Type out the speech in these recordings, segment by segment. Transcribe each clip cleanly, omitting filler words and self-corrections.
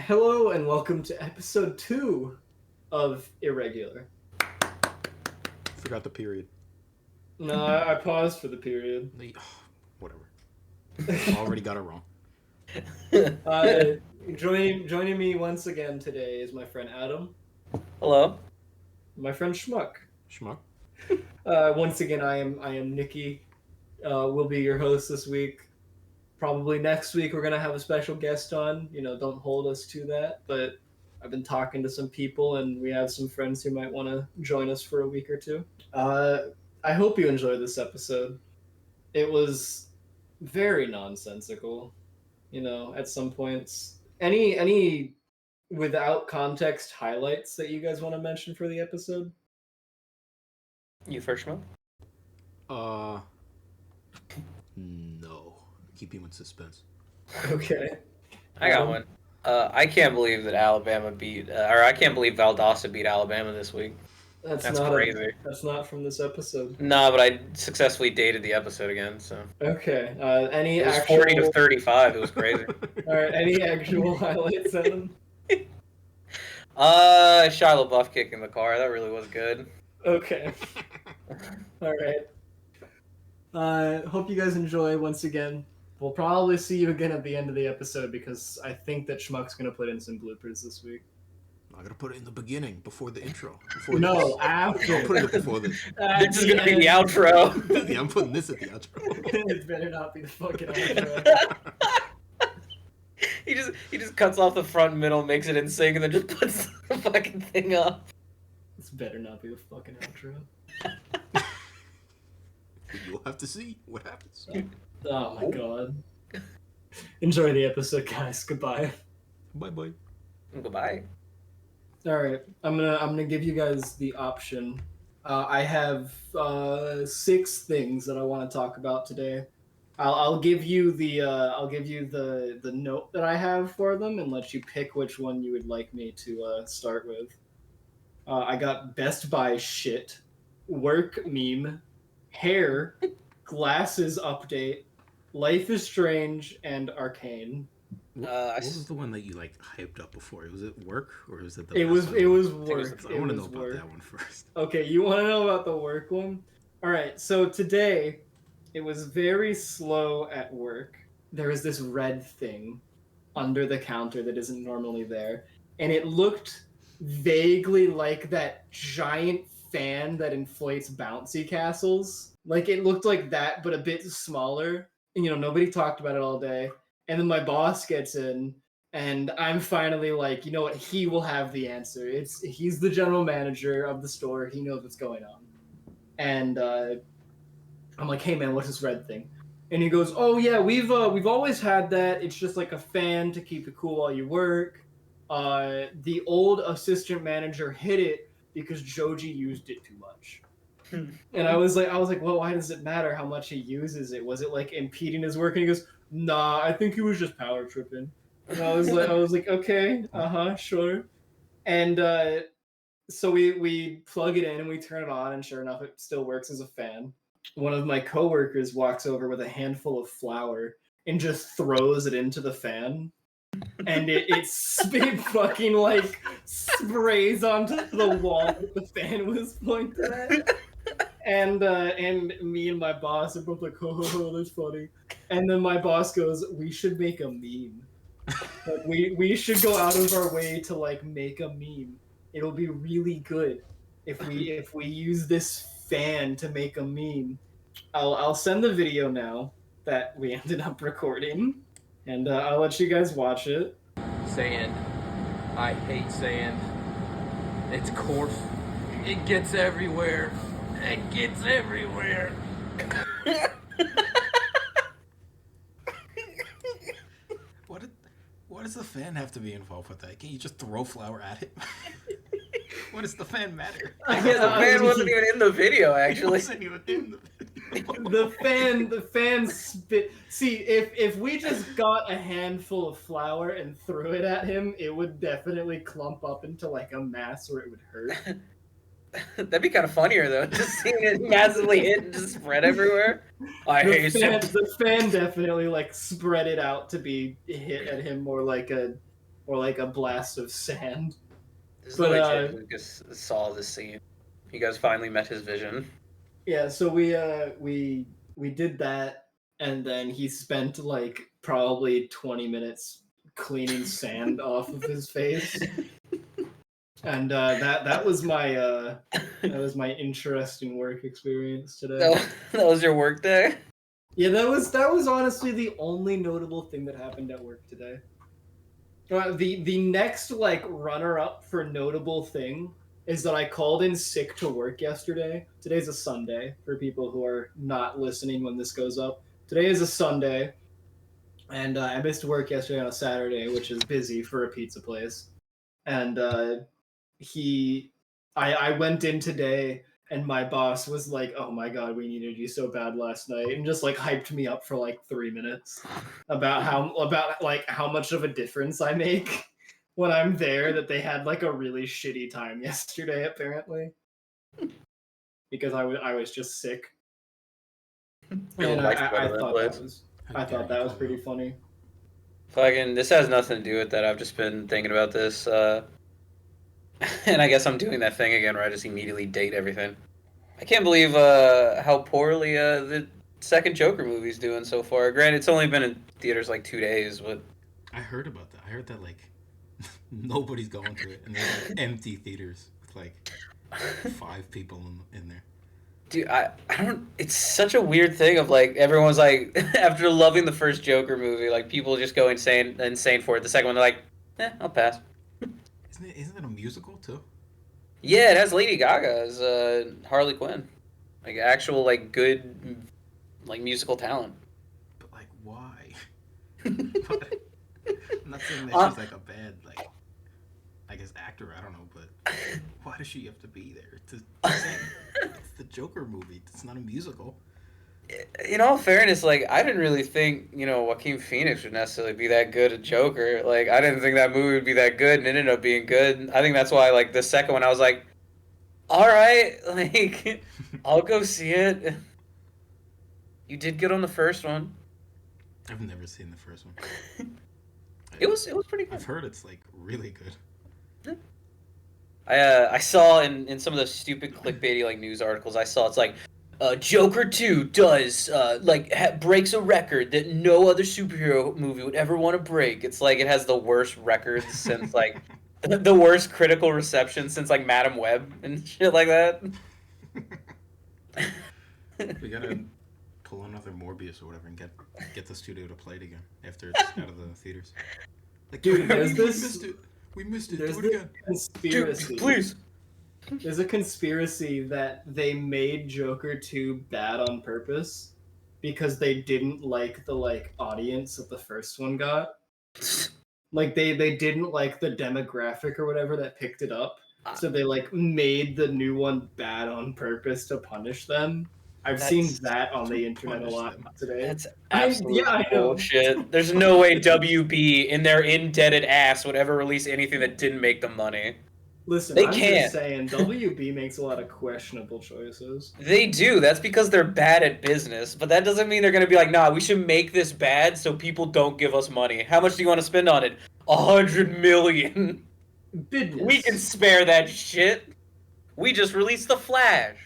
Hello and welcome to episode 2 of Irregular. Forgot the period. No, I paused for the period. Whatever. Already got it wrong. Joining me once again today is my friend Adam. Hello. My friend Schmuck. Schmuck. Once again, I am Nikki. We'll be your host this week. Probably next week we're gonna have a special guest on. Don't hold us to that, but I've been talking to some people and we have some friends who might want to join us for a week or two. I hope you enjoyed this episode. It was very nonsensical, at some points. Any without context highlights that you guys want to mention for the episode? You first, Mo? No. Keep you in suspense. Okay. I got one. I can't believe that Alabama I can't believe Valdosta beat Alabama this week. That's not crazy. That's not from this episode. Nah, but I successfully dated the episode again, so. Okay. Any It was actual 40 to 35. It was crazy. All right. Any actual highlights, Evan? Shia LaBeouf kicking the car. That really was good. Okay. All right. Hope you guys enjoy once again. We'll probably see you again at the end of the episode because I think that Schmuck's gonna put in some bloopers this week. I'm gonna put it in the beginning, before the intro. After. I'll put it before this. This is gonna be the outro. Yeah, I'm putting this at the outro. It better not be the fucking outro. He just cuts off the front middle, makes it in sync, and then just puts the fucking thing up. This better not be the fucking outro. You'll have to see what happens. Oh my god. Enjoy the episode, guys. Goodbye. Bye. Goodbye. Alright, I'm gonna give you guys the option. I have 6 things that I want to talk about today. I'll give you the note that I have for them and let you pick which one you would like me to start with. I got Best Buy shit, work meme, hair, glasses update, Life is Strange, and Arcane. What was the one that you hyped up before? Was it work or was it the? It was work. I want to know about that one first. Okay, you want to know about the work one? All right. So today, it was very slow at work. There was this red thing under the counter that isn't normally there, and it looked vaguely like that giant fan that inflates bouncy castles. Like it looked like that, but a bit smaller. And, nobody talked about it all day. And then my boss gets in, and I'm finally like, you know what? He will have the answer. He's the general manager of the store. He knows what's going on. And I'm like, hey man, what's this red thing? And he goes, oh yeah, we've always had that. It's just like a fan to keep it cool while you work. The old assistant manager hid it because Joji used it too much. And I was like, well, why does it matter how much he uses it? Was it like impeding his work? And he goes, nah, I think he was just power tripping. And I was like, okay, sure. And so we plug it in and we turn it on, and sure enough, it still works as a fan. One of my coworkers walks over with a handful of flour and just throws it into the fan. And it fucking sprays onto the wall that the fan was pointed at. And me and my boss are both like, oh, that's funny. And then my boss goes, we should make a meme. We should go out of our way to make a meme. It'll be really good if we use this fan to make a meme. I'll send the video now that we ended up recording, and I'll let you guys watch it. Sand. I hate sand. It's coarse. It gets everywhere. It gets everywhere. What does the fan have to be involved with that? Can't you just throw flour at it? What does the fan matter? The fan wasn't even in the video, actually. Wasn't even in the video. The fan spit. See, if we just got a handful of flour and threw it at him, it would definitely clump up into a mass where it would hurt. That'd be kind of funnier though, just seeing it massively hit and just spread everywhere. The fan definitely spread it out to be hit at him more like a or like a blast of sand. This is But, the way Jay Lucas saw this scene. You guys finally met his vision. Yeah, so we did that, and then he spent like probably 20 minutes cleaning sand off of his face, and that was my interesting work experience today. That was your work day? Yeah, that was honestly the only notable thing that happened at work today. The next like runner up for notable thing is that I called in sick to work yesterday. Today's a Sunday for people who are not listening when this goes up. Today is a Sunday, and I missed work yesterday on a Saturday, which is busy for a pizza place. And I went in today, and my boss was like, "Oh my god, we needed you so bad last night," and just like hyped me up for like 3 minutes about how much of a difference I make when I'm there. That they had like a really shitty time yesterday, apparently, because I was just sick. And I thought that was pretty funny. Fucking, this has nothing to do with that. I've just been thinking about this, and I guess I'm doing that thing again where I just immediately date everything. I can't believe how poorly the second Joker movie's doing so far. Granted, it's only been in theaters like 2 days, but I heard about that. I heard that like nobody's going to it, and there's like empty theaters with like 5 people in there. dude, I don't. It's such a weird thing of like everyone's like after loving the first Joker movie, like people just go insane for it. The second one, they're like, I'll pass. Isn't it a musical too? Yeah, it has Lady Gaga as Harley Quinn, like actual like good like musical talent. But like, why? I'm not saying that she's like a bad like, I guess actor. I don't know, but why does she have to be there? It's the Joker movie. It's not a musical. In all fairness, like I didn't really think Joaquin Phoenix would necessarily be that good at Joker. Like I didn't think that movie would be that good, and it ended up being good. I think that's why like the second one, I was like, all right, like I'll go see it. You did good on the first one. I've never seen the first one. It was pretty good. I've heard it's like really good. I saw in some of the stupid clickbaity like news articles, I saw it's like Joker 2 does breaks a record that no other superhero movie would ever want to break. It's like it has the worst records since like the worst critical reception since like Madam Web and shit like that. We gotta pull another Morbius or whatever and get the studio to play it again after it's out of the theaters. Like, Dude, there's we this. missed it. We missed it. There's Do it this again. conspiracy. Dude, please. There's a conspiracy that they made Joker 2 bad on purpose because they didn't like the audience that the first one got. Like they didn't like the demographic or whatever that picked it up. So they like made the new one bad on purpose to punish them. I've seen that on the internet a lot today. That's absolute I know. bullshit. There's no way WB in their indebted ass would ever release anything that didn't make them money. Listen, They I'm can't. just saying, WB makes a lot of questionable choices. They do. That's because they're bad at business. But that doesn't mean they're going to be like, nah, we should make this bad so people don't give us money. How much do you want to spend on it? $100 million. Business. We can spare that shit. We just released The Flash.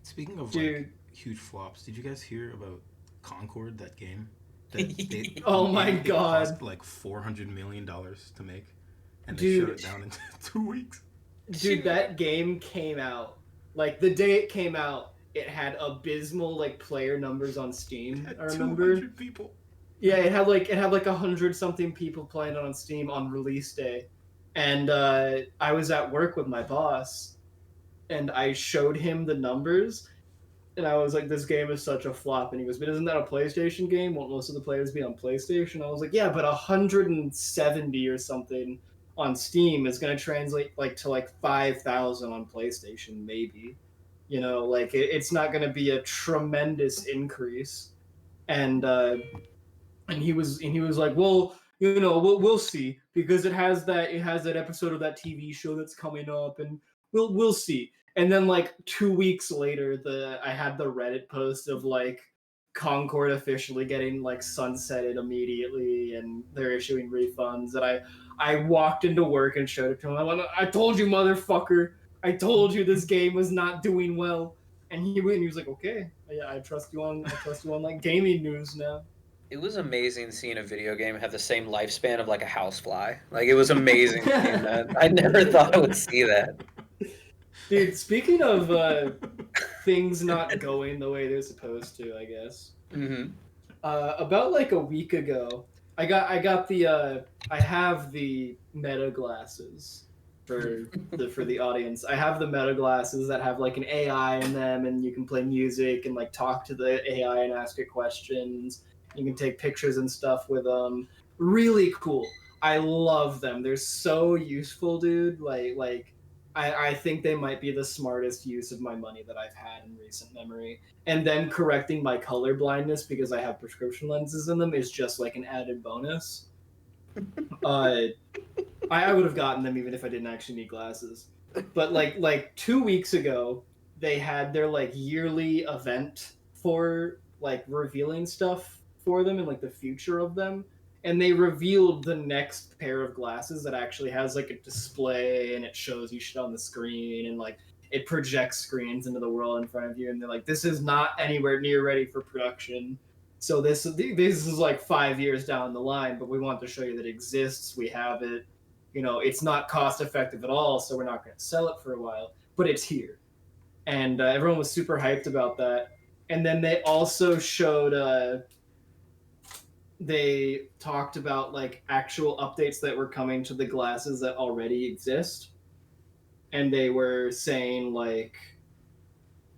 Speaking of Dude. like huge flops, did you guys hear about Concord, that game? That Oh my it God. cost like $400 million to make, and they Dude. shut it down in 2 weeks. Dude, that game came out. Like the day it came out, it had abysmal like player numbers on Steam. I remember. 200 people. Yeah, it had like 100 something people playing it on Steam on release day, and I was at work with my boss, and I showed him the numbers, and I was like, "This game is such a flop." And he goes, "But isn't that a PlayStation game? Won't most of the players be on PlayStation?" I was like, "Yeah, but 170 or something on Steam is going to translate like to like 5,000 on PlayStation, maybe. You know, like it's not going to be a tremendous increase." And he was like, "Well, you know, we'll see, because it has that episode of that TV show that's coming up, and we'll see." And then like 2 weeks later, I had the Reddit post of like Concord officially getting like sunsetted immediately, and they're issuing refunds. And I walked into work and showed it to him. I went, I told you, motherfucker. I told you this game was not doing well. And he went and he was like, okay, yeah, I trust you on like gaming news now. It was amazing seeing a video game have the same lifespan of like a housefly. Like it was amazing seeing that. I never thought I would see that. Dude, speaking of things not going the way they're supposed to, I guess. Mm-hmm. About like a week ago, I have the Meta glasses for the audience. I have the Meta glasses that have like an AI in them, and you can play music and like talk to the AI and ask it questions. You can take pictures and stuff with them. Really cool. I love them. They're so useful, dude. I think they might be the smartest use of my money that I've had in recent memory. And then correcting my color blindness because I have prescription lenses in them is just like an added bonus. I would have gotten them even if I didn't actually need glasses. But like 2 weeks ago, they had their like yearly event for like revealing stuff for them and like the future of them. And they revealed the next pair of glasses that actually has like a display and it shows you shit on the screen and like it projects screens into the world in front of you. And they're like, this is not anywhere near ready for production. So this is like 5 years down the line, but we want to show you that it exists. We have it. You know, it's not cost effective at all, so we're not going to sell it for a while, but it's here. And everyone was super hyped about that. And then they also showed, they talked about like actual updates that were coming to the glasses that already exist. And they were saying like,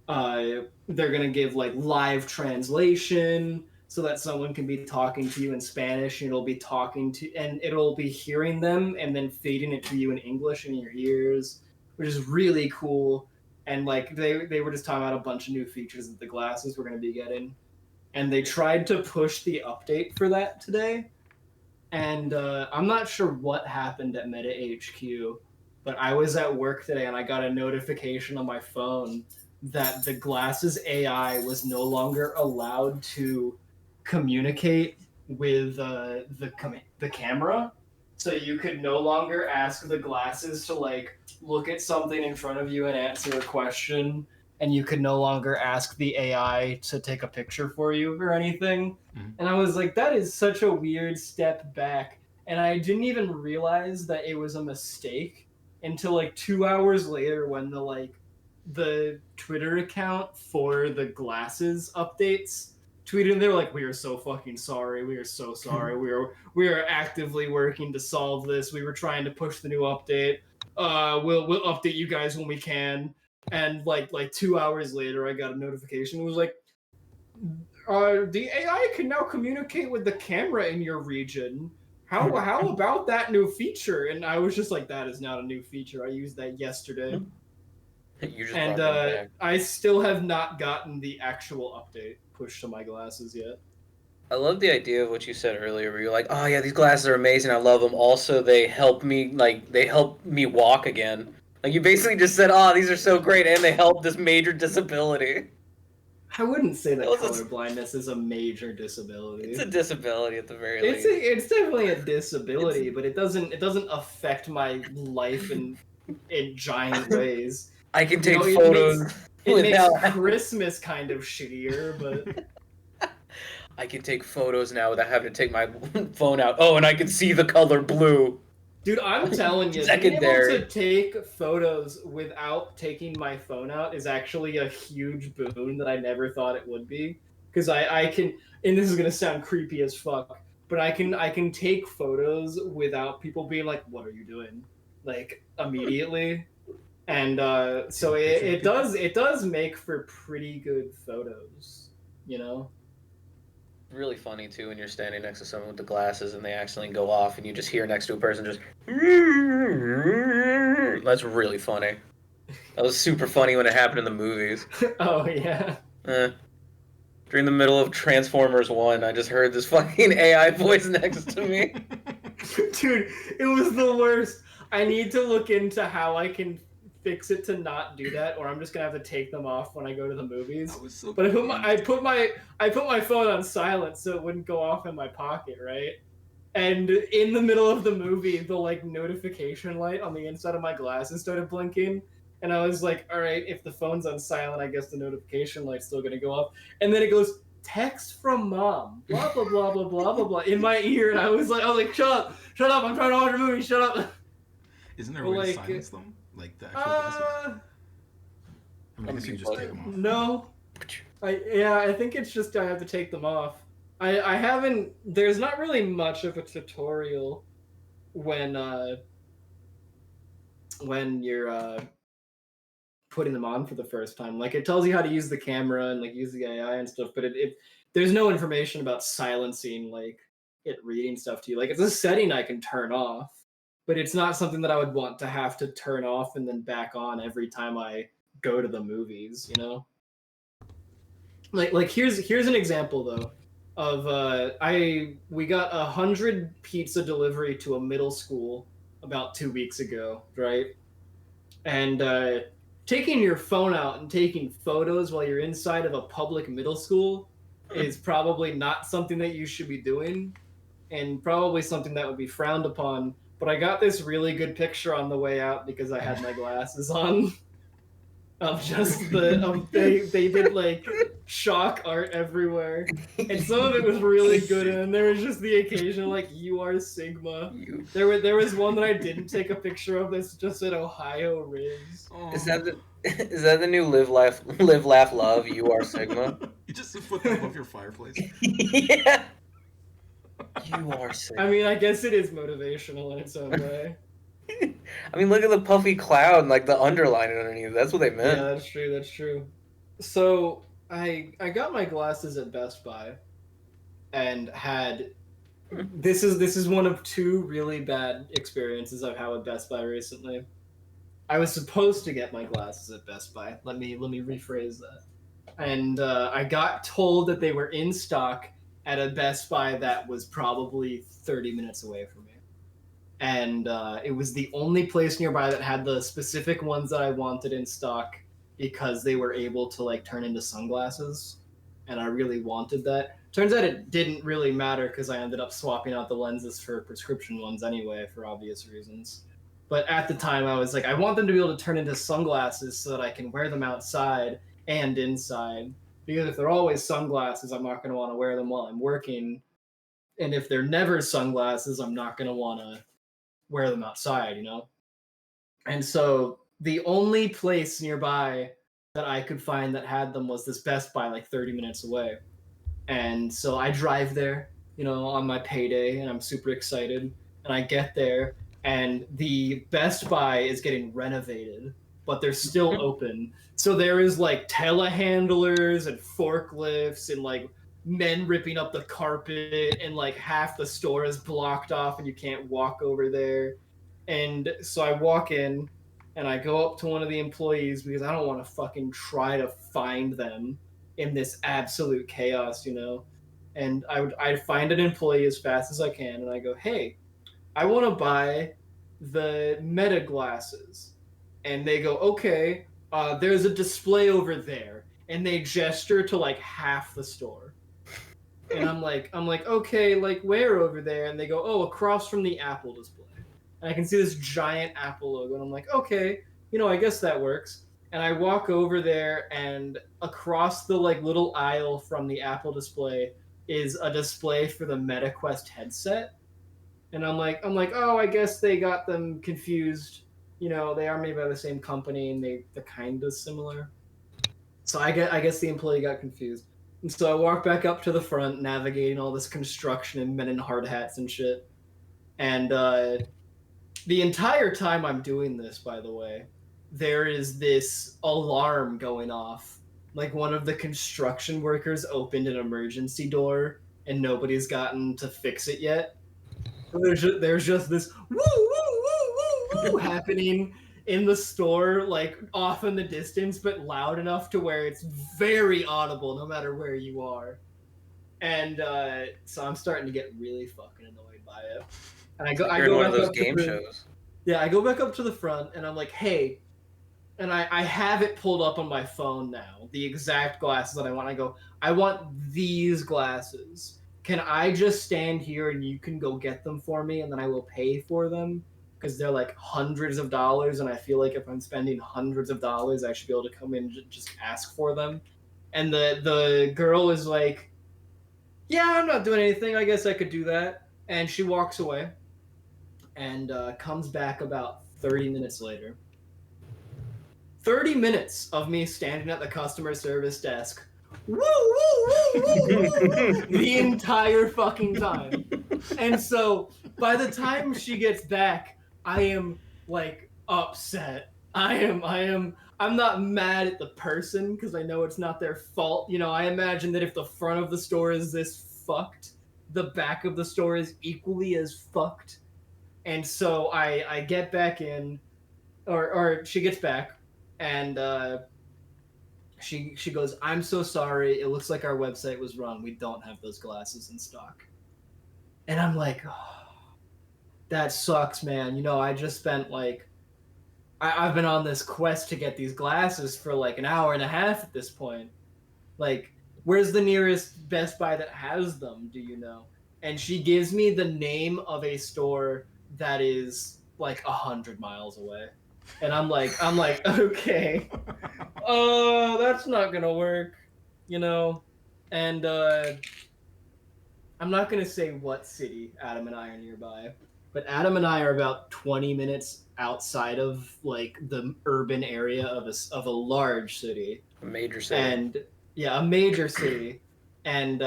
they're going to give like live translation so that someone can be talking to you in Spanish and it'll be hearing them and then feeding it to you in English in your ears, which is really cool. And like they were just talking about a bunch of new features that the glasses were going to be getting. And they tried to push the update for that today. And I'm not sure what happened at Meta HQ, but I was at work today and I got a notification on my phone that the glasses AI was no longer allowed to communicate with the camera. So you could no longer ask the glasses to like look at something in front of you and answer a question, and you could no longer ask the AI to take a picture for you or anything. Mm-hmm. And I was like, that is such a weird step back. And I didn't even realize that it was a mistake until like 2 hours later when the Twitter account for the glasses updates tweeted, and they were like, we are so fucking sorry. We are so sorry. We are actively working to solve this. We were trying to push the new update. We'll update you guys when we can. And like 2 hours later, I got a notification. It was like, the AI can now communicate with the camera in your region. How about that new feature? And I was just like, that is not a new feature. I used that yesterday. And I still have not gotten the actual update pushed to my glasses yet. I love the idea of what you said earlier, where you're like, "Oh yeah, these glasses are amazing. I love them. Also, they help me walk again." Like you basically just said, "Oh, these are so great, and they help this major disability." I wouldn't say that color blindness is a major disability. It's a disability at the very least. It's definitely a disability, but it doesn't affect my life in giant ways. I can take photos. It makes Christmas kind of shittier, but I can take photos now without having to take my phone out. Oh, and I can see the color blue. Dude, I'm telling you, being able to take photos without taking my phone out is actually a huge boon that I never thought it would be. Because I can, and this is gonna sound creepy as fuck, but I can take photos without people being like, "What are you doing?" Like immediately. And so it does make for pretty good photos, you know? Really funny too when you're standing next to someone with the glasses and they accidentally go off and you just hear next to a person just that's really funny. That was super funny when it happened in the movies. Oh yeah. During the middle of Transformers 1, I just heard this fucking AI voice next to me. Dude, it was the worst. I need to look into how I can fix it to not do that, or I'm just gonna have to take them off when I go to the movies. I was so But confused. I put my phone on silent so it wouldn't go off in my pocket, right? And in the middle of the movie, the like notification light on the inside of my glasses started blinking, and I was like, "All right, if the phone's on silent, I guess the notification light's still gonna go off." And then it goes, "Text from mom," blah blah blah blah blah blah blah, in my ear, and I was like, "Shut up! I'm trying to watch a movie. Shut up!" Isn't there a But way to like, silence them? Like the actual glasses? I mean, I guess you just take them off. no, I think it's just I have to take them off. I haven't. There's not really much of a tutorial when you're putting them on for the first time. Like it tells you how to use the camera and like use the AI and stuff, but it there's no information about silencing like it reading stuff to you. Like it's a setting I can turn off, but it's not something that I would want to have to turn off and then back on every time I go to the movies, you know? Like here's an example though of we got 100 pizza delivery to a middle school about 2 weeks ago, right? And taking your phone out and taking photos while you're inside of a public middle school is probably not something that you should be doing, and probably something that would be frowned upon. But I got this really good picture on the way out because I had my glasses on. Of just they did like shock art everywhere, and some of it was really good, and then there was just the occasional like "You are Sigma." There was one that I didn't take a picture of that's just said Ohio Riz. Oh. Is that the new live laugh love? You are Sigma. You just put that above your fireplace. Yeah. You are Sigma. I mean, I guess it is motivational in its own way. I mean, look at the puffy cloud and like the underline underneath. That's what they meant. Yeah, that's true. That's true. So I got my glasses at Best Buy, and had this is one of two really bad experiences I've had with Best Buy recently. I was supposed to get my glasses at Best Buy. Let me rephrase that. And I got told that they were in stock at a Best Buy that was probably 30 minutes away from me. And it was the only place nearby that had the specific ones that I wanted in stock because they were able to like turn into sunglasses, and I really wanted that. Turns out it didn't really matter because I ended up swapping out the lenses for prescription ones anyway for obvious reasons. But at the time, I was like, I want them to be able to turn into sunglasses so that I can wear them outside and inside. Because if they're always sunglasses, I'm not going to want to wear them while I'm working. And if they're never sunglasses, I'm not going to want to wear them outside, you know? And so the only place nearby that I could find that had them was this Best Buy like 30 minutes away. And so I drive there, you know, on my payday, and I'm super excited. And I get there, and the Best Buy is getting renovated, but they're still open. So there is like telehandlers and forklifts and like men ripping up the carpet, and like half the store is blocked off and you can't walk over there. And so I walk in and I go up to one of the employees because I don't want to fucking try to find them in this absolute chaos, you know. And I'd find an employee as fast as I can, and I go, "Hey, I want to buy the Meta glasses." And they go, "Okay, there's a display over there," and they gesture to like half the store. And I'm like, "Okay, like where over there?" And they go, "Oh, across from the Apple display." And I can see this giant Apple logo, and I'm like, "Okay, you know, I guess that works." And I walk over there, and across the like little aisle from the Apple display is a display for the MetaQuest headset. And I'm like, "Oh, I guess they got them confused. You know, they are made by the same company, and they're kind of similar." So I guess the employee got confused. And so I walk back up to the front, navigating all this construction and men in hard hats and shit. And the entire time I'm doing this, by the way, there is this alarm going off. Like one of the construction workers opened an emergency door, and nobody's gotten to fix it yet. So there's just this woo woo woo woo woo happening in the store, like off in the distance, but loud enough to where it's very audible no matter where you are. And so I'm starting to get really fucking annoyed by it. And I You're in go one of back those up game to shows. yeah, I go back up to the front, and I'm like, "Hey, and I have it pulled up on my phone now, the exact glasses that I want. I go, I want these glasses. Can I just stand here and you can go get them for me and then I will pay for them? Because they're like hundreds of dollars, and I feel like if I'm spending hundreds of dollars, I should be able to come in and just ask for them. And the girl is like, yeah, I'm not doing anything. I guess I could do that. And she walks away and comes back about 30 minutes later. 30 minutes of me standing at the customer service desk. Woo, woo, woo, woo, woo, the entire fucking time. And so by the time she gets back, I am like upset. I'm not mad at the person because I know it's not their fault. You know, I imagine that if the front of the store is this fucked, the back of the store is equally as fucked. And so I get back in, or she gets back, and she goes, "I'm so sorry. It looks like our website was wrong. We don't have those glasses in stock." And I'm like, oh, that sucks, man. You know, I just spent like I've been on this quest to get these glasses for like an hour and a half at this point. Like, where's the nearest Best Buy that has them? Do you know? And she gives me the name of a store that is like 100 miles away. And I'm like, okay, that's not gonna work, you know. And I'm not gonna say what city Adam and I are nearby, but Adam and I are about 20 minutes outside of like the urban area of a large city, A major city. and yeah, a major city, and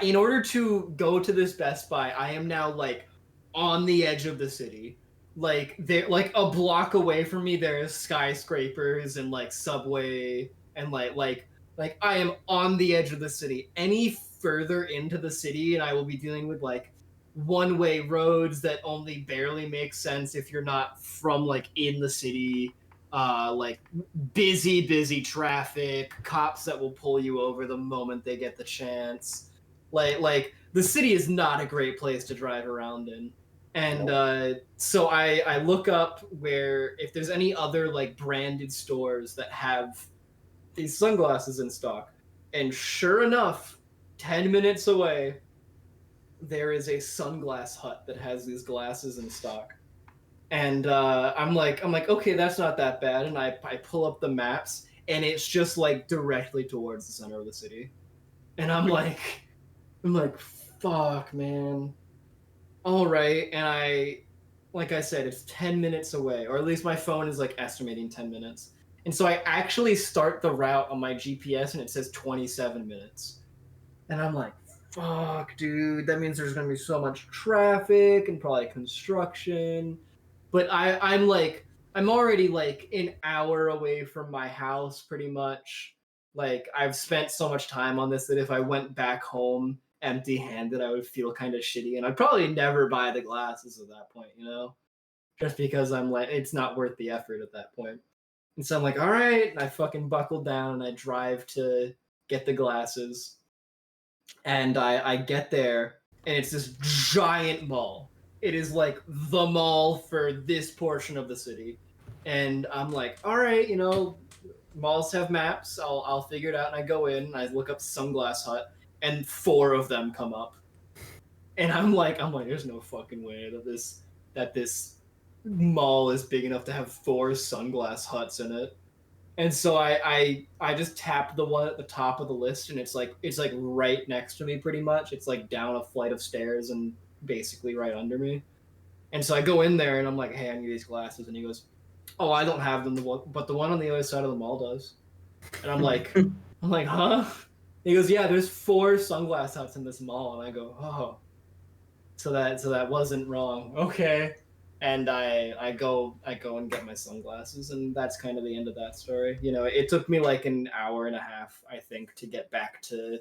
in order to go to this Best Buy, I am now like on the edge of the city. Like there, like a block away from me, there's skyscrapers and like subway and like I am on the edge of the city. Any further into the city, and I will be dealing with like one-way roads that only barely make sense if you're not from like in the city. Like busy traffic, cops that will pull you over the moment they get the chance. Like the city is not a great place to drive around in. And so I look up where if there's any other like branded stores that have these sunglasses in stock. And sure enough, 10 minutes away, there is a sunglass hut that has these glasses in stock. And I'm like, okay, that's not that bad. And I pull up the maps, and it's just like directly towards the center of the city. And I'm like, fuck, man. All right, and like I said, it's 10 minutes away, or at least my phone is like estimating 10 minutes. And so I actually start the route on my GPS, and it says 27 minutes. And I'm like, fuck, dude, that means there's gonna be so much traffic and probably construction. But I'm already like an hour away from my house pretty much. Like I've spent so much time on this that if I went back home empty handed, I would feel kind of shitty, and I'd probably never buy the glasses at that point, you know? Just because I'm like, it's not worth the effort at that point. And so I'm like, all right, and I fucking buckle down and I drive to get the glasses. And I get there, and it's this giant mall. It is like the mall for this portion of the city. And I'm like, all right, you know, malls have maps. I'll figure it out. And I go in and I look up Sunglass Hut, and 4 of them come up. And I'm like, there's no fucking way that this mall is big enough to have 4 sunglass huts in it. And so I just tapped the one at the top of the list, and it's like right next to me pretty much. It's like down a flight of stairs and basically right under me. And so I go in there and I'm like, hey, I need these glasses. And he goes, oh, I don't have them, but the one on the other side of the mall does. And I'm like, huh? He goes, yeah, there's 4 sunglass huts in this mall. And I go, oh, so that wasn't wrong. Okay. And I go and get my sunglasses, and that's kind of the end of that story. You know, it took me like an hour and a half, I think, to get back to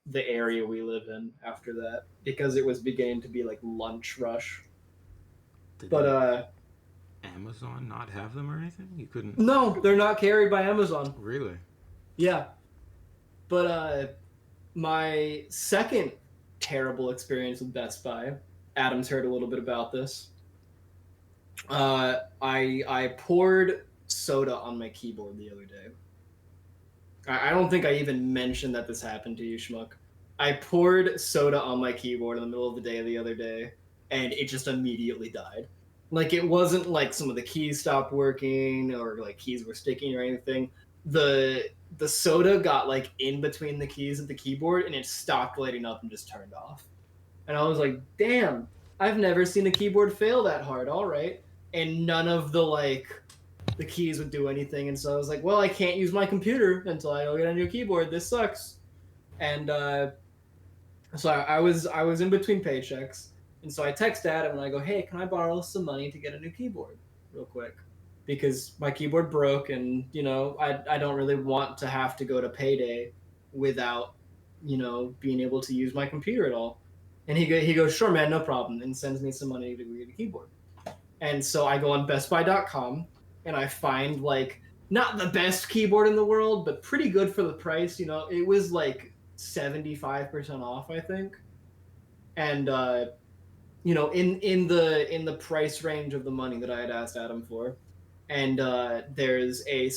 the area we live in after that, because it was beginning to be like lunch rush. Did But Amazon not have them or anything? You couldn't. no, they're not carried by Amazon. Really? Yeah. But my second terrible experience with Best Buy, Adam's heard a little bit about this. I poured soda on my keyboard the other day. I don't think I even mentioned that this happened to you, Schmuck. I poured soda on my keyboard in the middle of the day the other day, and it just immediately died. Like it wasn't like some of the keys stopped working or like keys were sticking or anything. The soda got like in between the keys of the keyboard and it stopped lighting up and just turned off. And I was like, damn, I've never seen a keyboard fail that hard. All right. And none of the keys would do anything. And so I was like, well, I can't use my computer until I go get a new keyboard. This sucks. And so I was in between paychecks. And so I text Adam and I go, hey, can I borrow some money to get a new keyboard real quick? Because my keyboard broke and, I don't really want to have to go to payday without, being able to use my computer at all. And he goes, sure, man, no problem, and sends me some money to get a keyboard. And so I go on bestbuy.com and I find like not the best keyboard in the world, but pretty good for the price. It was like 75% off, I think. And in the price range of the money that I had asked Adam for. And there's a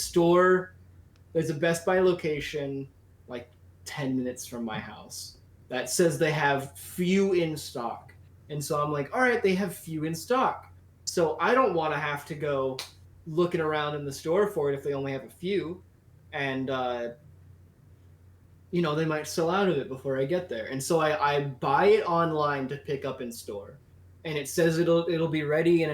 Best Buy location like 10 minutes from my house that says they have few in stock. And so I'm like, all right, they have few in stock. So I don't want to have to go looking around in the store for it if they only have a few. And, they might sell out of it before I get there. And so I buy it online to pick up in store. And it says it'll be ready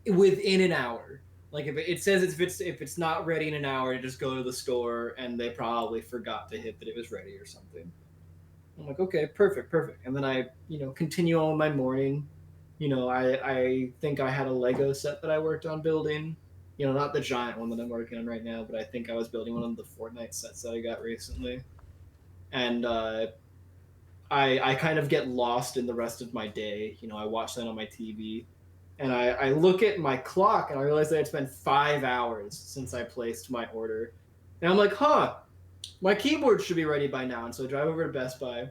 within an hour. Like if it says if it's not ready in an hour, just go to the store and they probably forgot to hit that it was ready or something. I'm like, okay, perfect. And then I, continue on with my morning. I think I had a Lego set that I worked on building. Not the giant one that I'm working on right now, but I think I was building one of the Fortnite sets that I got recently. And I kind of get lost in the rest of my day. I watch that on my TV. And I look at my clock and I realize that it's been 5 hours since I placed my order. And I'm like, my keyboard should be ready by now. And so I drive over to Best Buy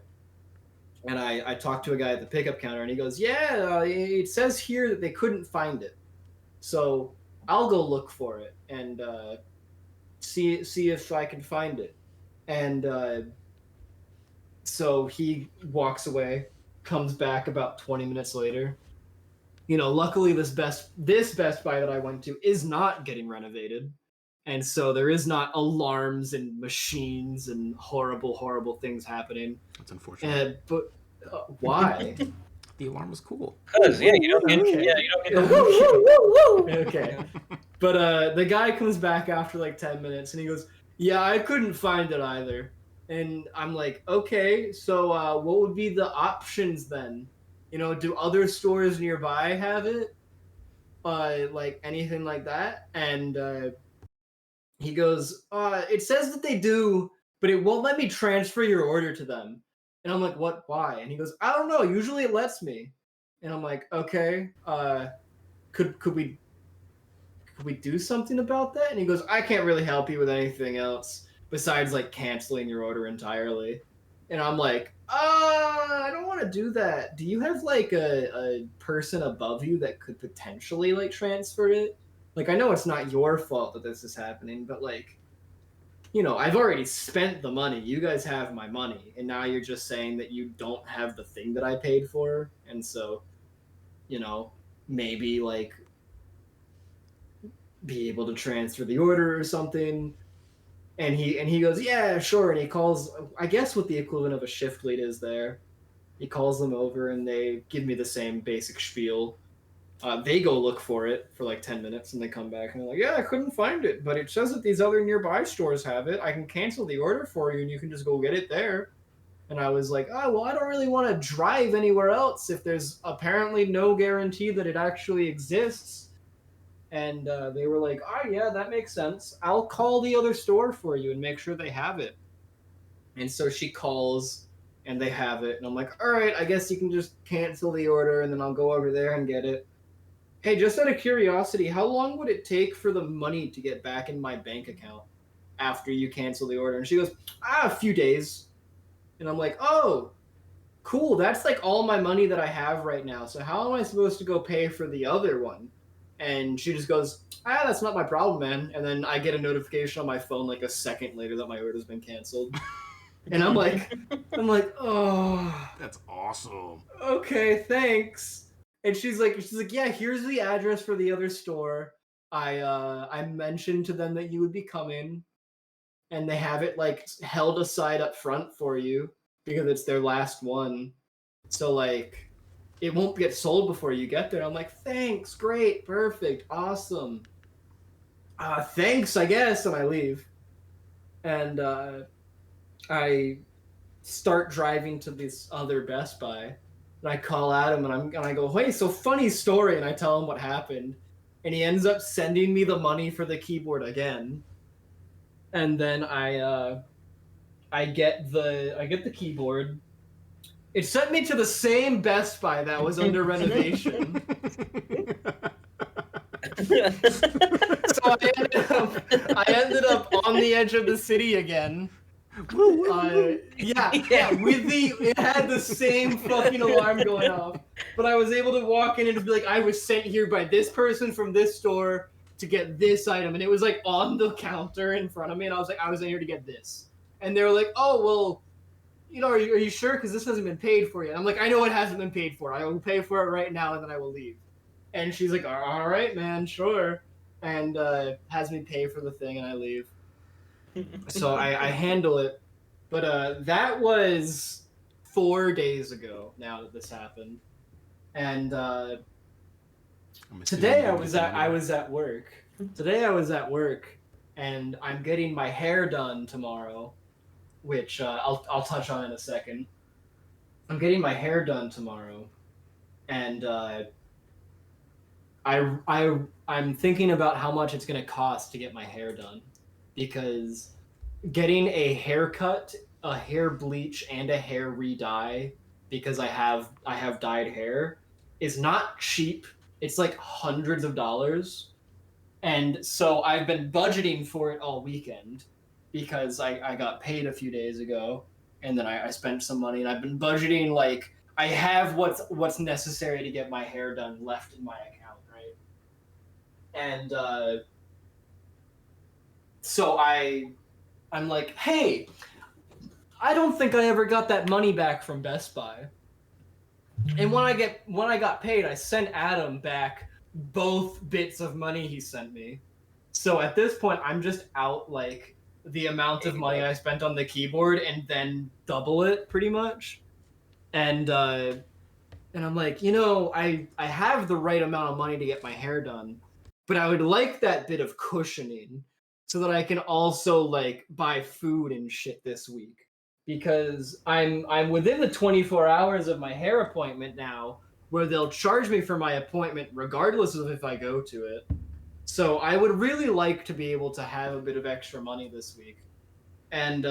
and I talk to a guy at the pickup counter and he goes, yeah, it says here that they couldn't find it. So I'll go look for it and see if I can find it. And so he walks away, comes back about 20 minutes later. Luckily this Best Buy that I went to is not getting renovated. And so there is not alarms and machines and horrible things happening. That's unfortunate. But why? The alarm was cool. Because you don't get Okay. you don't get the Okay. But the guy comes back after like 10 minutes and he goes, yeah, I couldn't find it either. And I'm like, okay, so what would be the options then? Do other stores nearby have it? Like anything like that? And he goes, it says that they do, but it won't let me transfer your order to them. And I'm like, what? Why? And he goes, I don't know. Usually it lets me. And I'm like, okay, could we do something about that? And he goes, I can't really help you with anything else besides like canceling your order entirely. And I'm like, I don't want to do that. Do you have like a person above you that could potentially like transfer it? Like, I know it's not your fault that this is happening, but like, I've already spent the money. You guys have my money. And now you're just saying that you don't have the thing that I paid for. And so, maybe like be able to transfer the order or something. And he goes, yeah, sure. And he calls, I guess what the equivalent of a shift lead is there. He calls them over and they give me the same basic spiel. They go look for it for like 10 minutes and they come back and they're like, yeah, I couldn't find it, but it says that these other nearby stores have it. I can cancel the order for you and you can just go get it there. And I was like, oh, well, I don't really want to drive anywhere else if there's apparently no guarantee that it actually exists. And they were like, oh, yeah, that makes sense. I'll call the other store for you and make sure they have it. And so she calls and they have it. And I'm like, all right, I guess you can just cancel the order and then I'll go over there and get it. Hey, just out of curiosity, how long would it take for the money to get back in my bank account after you cancel the order? And she goes, a few days. And I'm like, oh, cool. That's like all my money that I have right now. So how am I supposed to go pay for the other one? And she just goes, that's not my problem, man. And then I get a notification on my phone like a second later that my order's been canceled. And I'm like, oh, That's awesome. okay, thanks. And she's like, yeah, here's the address for the other store. I mentioned to them that you would be coming, and they have it like held aside up front for you because it's their last one. So like, it won't get sold before you get there. I'm like, thanks, great, perfect, awesome. Thanks, I guess, and I leave. And I start driving to this other Best Buy, and I call Adam, and I go, hey, so funny story, and I tell him what happened, and he ends up sending me the money for the keyboard again, and then I get the keyboard. It sent me to the same Best Buy that was under renovation. So I ended up on the edge of the city again. Yeah, it had the same fucking alarm going off. But I was able to walk in and just be like, I was sent here by this person from this store to get this item, and it was like on the counter in front of me, and I was like, I was in here to get this. And they were like, oh, well, are you sure? Because this hasn't been paid for yet. And I'm like, I know it hasn't been paid for. I will pay for it right now, and then I will leave. And she's like, all right, man, sure. And has me pay for the thing, and I leave. So I handle it. But that was 4 days ago now that this happened. And today I was at work. Today I was at work, and I'm getting my hair done tomorrow, which I'll touch on in a second. I'm getting my hair done tomorrow, and I'm thinking about how much it's going to cost to get my hair done, because getting a haircut, a hair bleach, and a hair re-dye, because I have dyed hair, is not cheap. It's like hundreds of dollars. And so I've been budgeting for it all weekend, because I got paid a few days ago, and then I spent some money, and I've been budgeting, like, I have what's necessary to get my hair done left in my account, right? And so I'm like, hey, I don't think I ever got that money back from Best Buy. And when I got paid, I sent Adam back both bits of money he sent me. So at this point, I'm just out like the amount of money I spent on the keyboard and then double it pretty much. And I'm like, I have the right amount of money to get my hair done, but I would like that bit of cushioning so that I can also like buy food and shit this week, because I'm within the 24 hours of my hair appointment now, where they'll charge me for my appointment regardless of if I go to it. So I would really like to be able to have a bit of extra money this week. And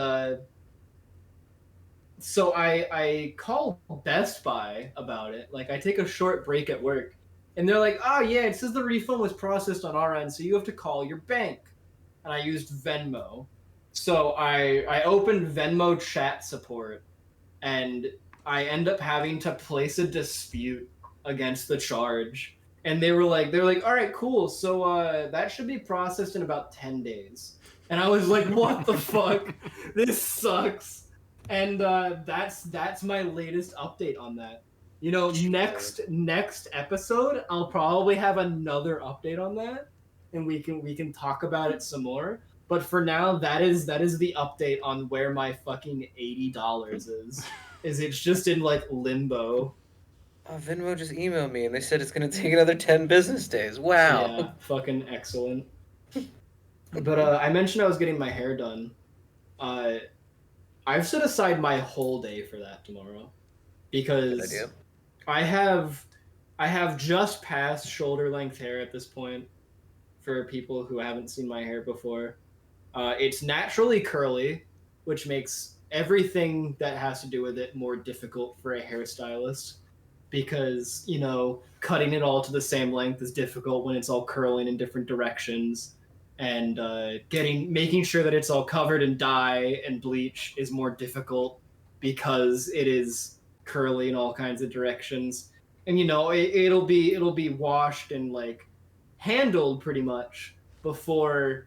so I call Best Buy about it. Like, I take a short break at work, and they're like, oh yeah, it says the refund was processed on our end, so you have to call your bank. And I used Venmo. So I opened Venmo chat support, and I end up having to place a dispute against the charge. And they were like, all right, cool. So that should be processed in about 10 days. And I was like, what the fuck? This sucks. And that's my latest update on that. Next episode, I'll probably have another update on that, and we can talk about it some more. But for now, that is the update on where my fucking $80 is. It's just in like limbo. Venmo just emailed me and they said it's gonna take another 10 business days. Wow. Yeah, fucking excellent. But I mentioned I was getting my hair done. I've set aside my whole day for that tomorrow, because I have just past shoulder length hair at this point. For people who haven't seen my hair before, it's naturally curly, which makes everything that has to do with it more difficult for a hairstylist, because cutting it all to the same length is difficult when it's all curling in different directions, and making sure that it's all covered in dye and bleach is more difficult because it is curly in all kinds of directions. And it'll be washed and like handled pretty much before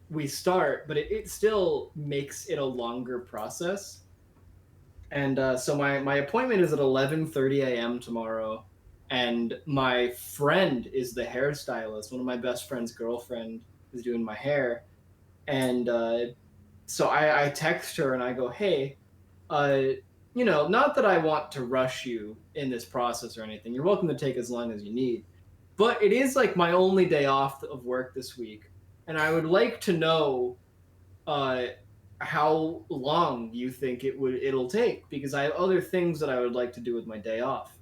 we start, but it still makes it a longer process. And so my appointment is at 11:30 a.m. tomorrow, and my friend is the hairstylist. One of my best friend's girlfriend is doing my hair, and so I text her and I go, hey, not that I want to rush you in this process or anything. You're welcome to take as long as you need, but it is like my only day off of work this week, and I would like to know uh, how long you think it'll take, because I have other things that I would like to do with my day off.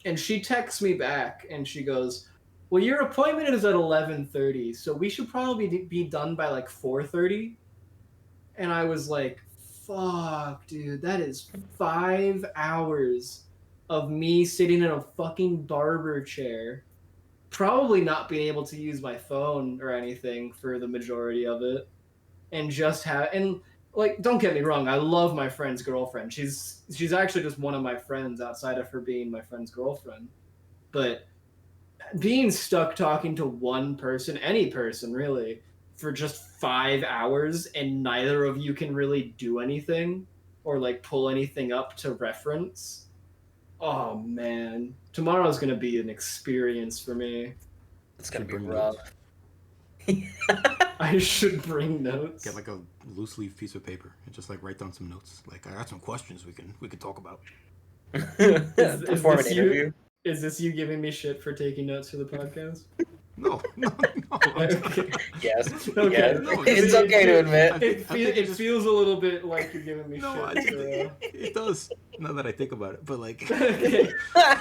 And she texts me back and she goes, well, your appointment is at 11:30, so we should probably be done by like 4:30. And I was like, fuck, dude, that is 5 hours of me sitting in a fucking barber chair, probably not being able to use my phone or anything for the majority of it, and just have, and like, don't get me wrong, I love my friend's girlfriend. She's actually just one of my friends outside of her being my friend's girlfriend. But being stuck talking to one person, any person really, for just 5 hours, and neither of you can really do anything or like pull anything up to reference. Oh man, tomorrow's gonna be an experience for me. It's gonna be Bring rough. I should bring notes. Get like a loose leaf piece of paper and just like write down some notes. Like, I got some questions we can talk about. Perform an this interview. Is this you giving me shit for taking notes for the podcast? No. Okay. Yes. Okay. Yes. No, It's okay to admit. It feels a little bit like you're giving me No, shit. it does. Now that I think about it, but like, Okay. I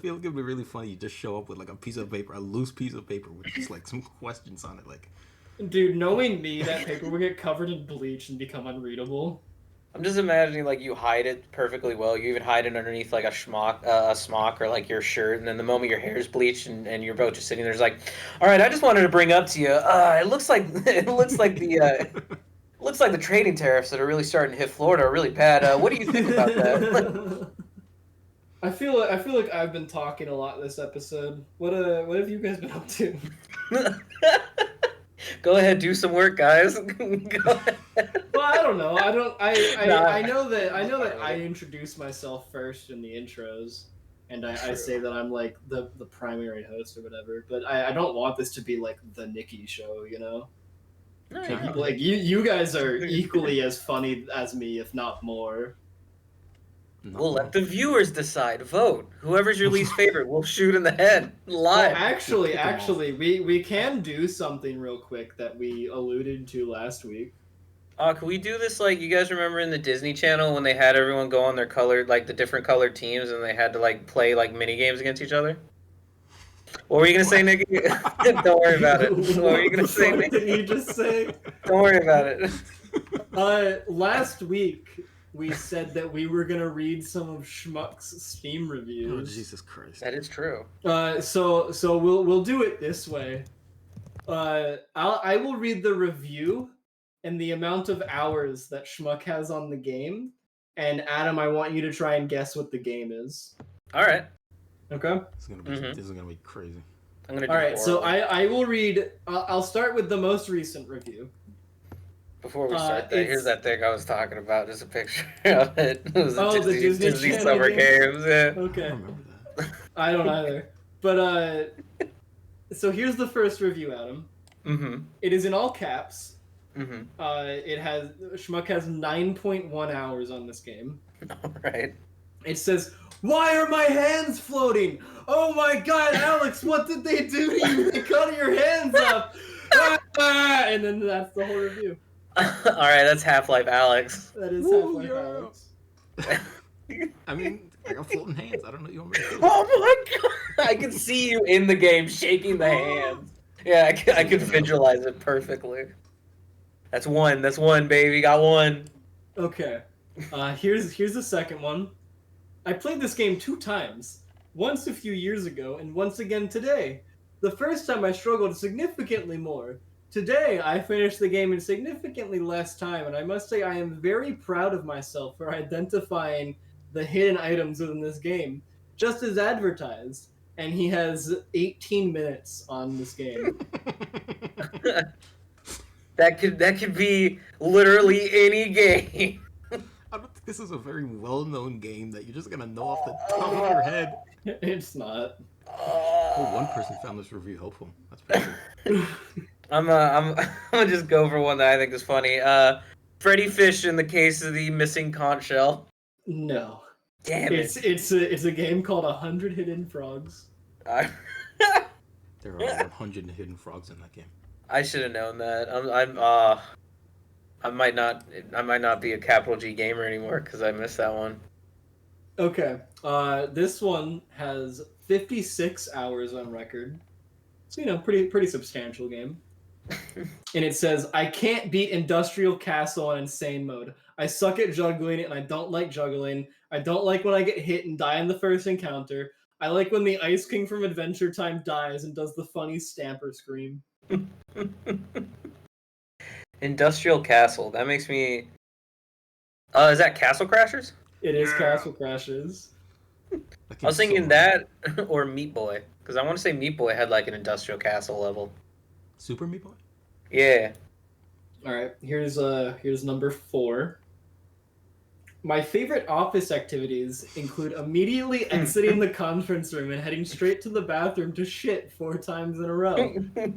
feel like it'd be really funny. You just show up with like a piece of paper, a loose piece of paper with just like some questions on it. Like, Dude, knowing me, that paper would get covered in bleach and become unreadable. I'm just imagining like you hide it perfectly well. You even hide it underneath like a smock or like your shirt, and then the moment your hair is bleached and you're both just sitting there, it's like, all right, I just wanted to bring up to you. It looks like the trading tariffs that are really starting to hit Florida are really bad. What do you think about that? I feel like I've been talking a lot this episode. What have you guys been up to? Go ahead, do some work, guys. Go ahead. Well, I don't know. Nah. I know that I introduce myself first in the intros, and I True. say that I'm like the primary host or whatever. But I don't want this to be like the Nikki show, you know. No, Like, no. you guys are equally as funny as me, if not more. We'll let the viewers decide. Vote. Whoever's your least favorite, we'll shoot in the head live. Well, actually, we can do something real quick that we alluded to last week. Can we do this like you guys remember in the Disney Channel when they had everyone go on their colored like the different colored teams and they had to like play like mini games against each other? What were you gonna say, Nikki? Don't worry about it. What were you gonna say, What Nikki? did you just say? Don't worry about it. Last week we said that we were gonna read some of Schmuck's Steam Oh, reviews. Jesus Christ. That is true. So we'll do it this way. I will read the review and the amount of hours that Schmuck has on the game, and Adam, I want you to try and guess what the game is. All right. Okay. This is gonna be crazy. I'm gonna do All right. So horrible. I will read. I'll start with the most recent review. Before we start that, it's- here's that thing I was talking about. Just a picture of it. It was Oh, the Disney Channel Summer game? Games. Yeah. I Okay. don't remember that. I don't either. But so here's the first review, Adam. Mm-hmm. It is in all caps. Mm-hmm. Schmuck has 9.1 hours on this game. All right. It says, "Why are my hands floating? Oh my God, Alex, what did they do to you? They cut your hands off." And then that's the whole review. All right, that's Half-Life Alex. That is Woo, Half-Life yeah. Alex. I mean, I got floating hands. I don't know what you want me to do. Oh my God! I can see you in the game shaking the hands. Yeah, I can visualize it perfectly. That's one. That's one, baby. Got one. Okay. Here's the second one. I played this game 2 times. Once a few years ago, and once again today. The first time I struggled significantly more. Today, I finished the game in significantly less time, and I must say I am very proud of myself for identifying the hidden items within this game, just as advertised, and he has 18 minutes on this game. That could be literally any game. I don't think this is a very well-known game that you're just gonna know off the top of your head. It's not. Oh, one person found this review helpful. That's pretty cool. I'm gonna just go for one that I think is funny. Freddy Fish in the case of the missing conch shell. No. Damn it! It's a game called 100 Hidden Frogs. There are 100 hidden frogs in that game. I should have known that. I might not be a capital G gamer anymore because I missed that one. Okay. This one has 56 hours on record. So, pretty substantial game. And it says, I can't beat Industrial Castle on Insane Mode. I suck at juggling and I don't like juggling. I don't like when I get hit and die in the first encounter. I like when the Ice King from Adventure Time dies and does the funny stamper scream. Industrial Castle. That makes me... is that Castle Crashers? It is Castle Crashers. I was thinking that or Meat Boy. Because I want to say Meat Boy had like an Industrial Castle level. Super Meat Boy? Yeah. Alright, here's number 4. My favorite office activities include immediately exiting the conference room and heading straight to the bathroom to shit 4 times in a row.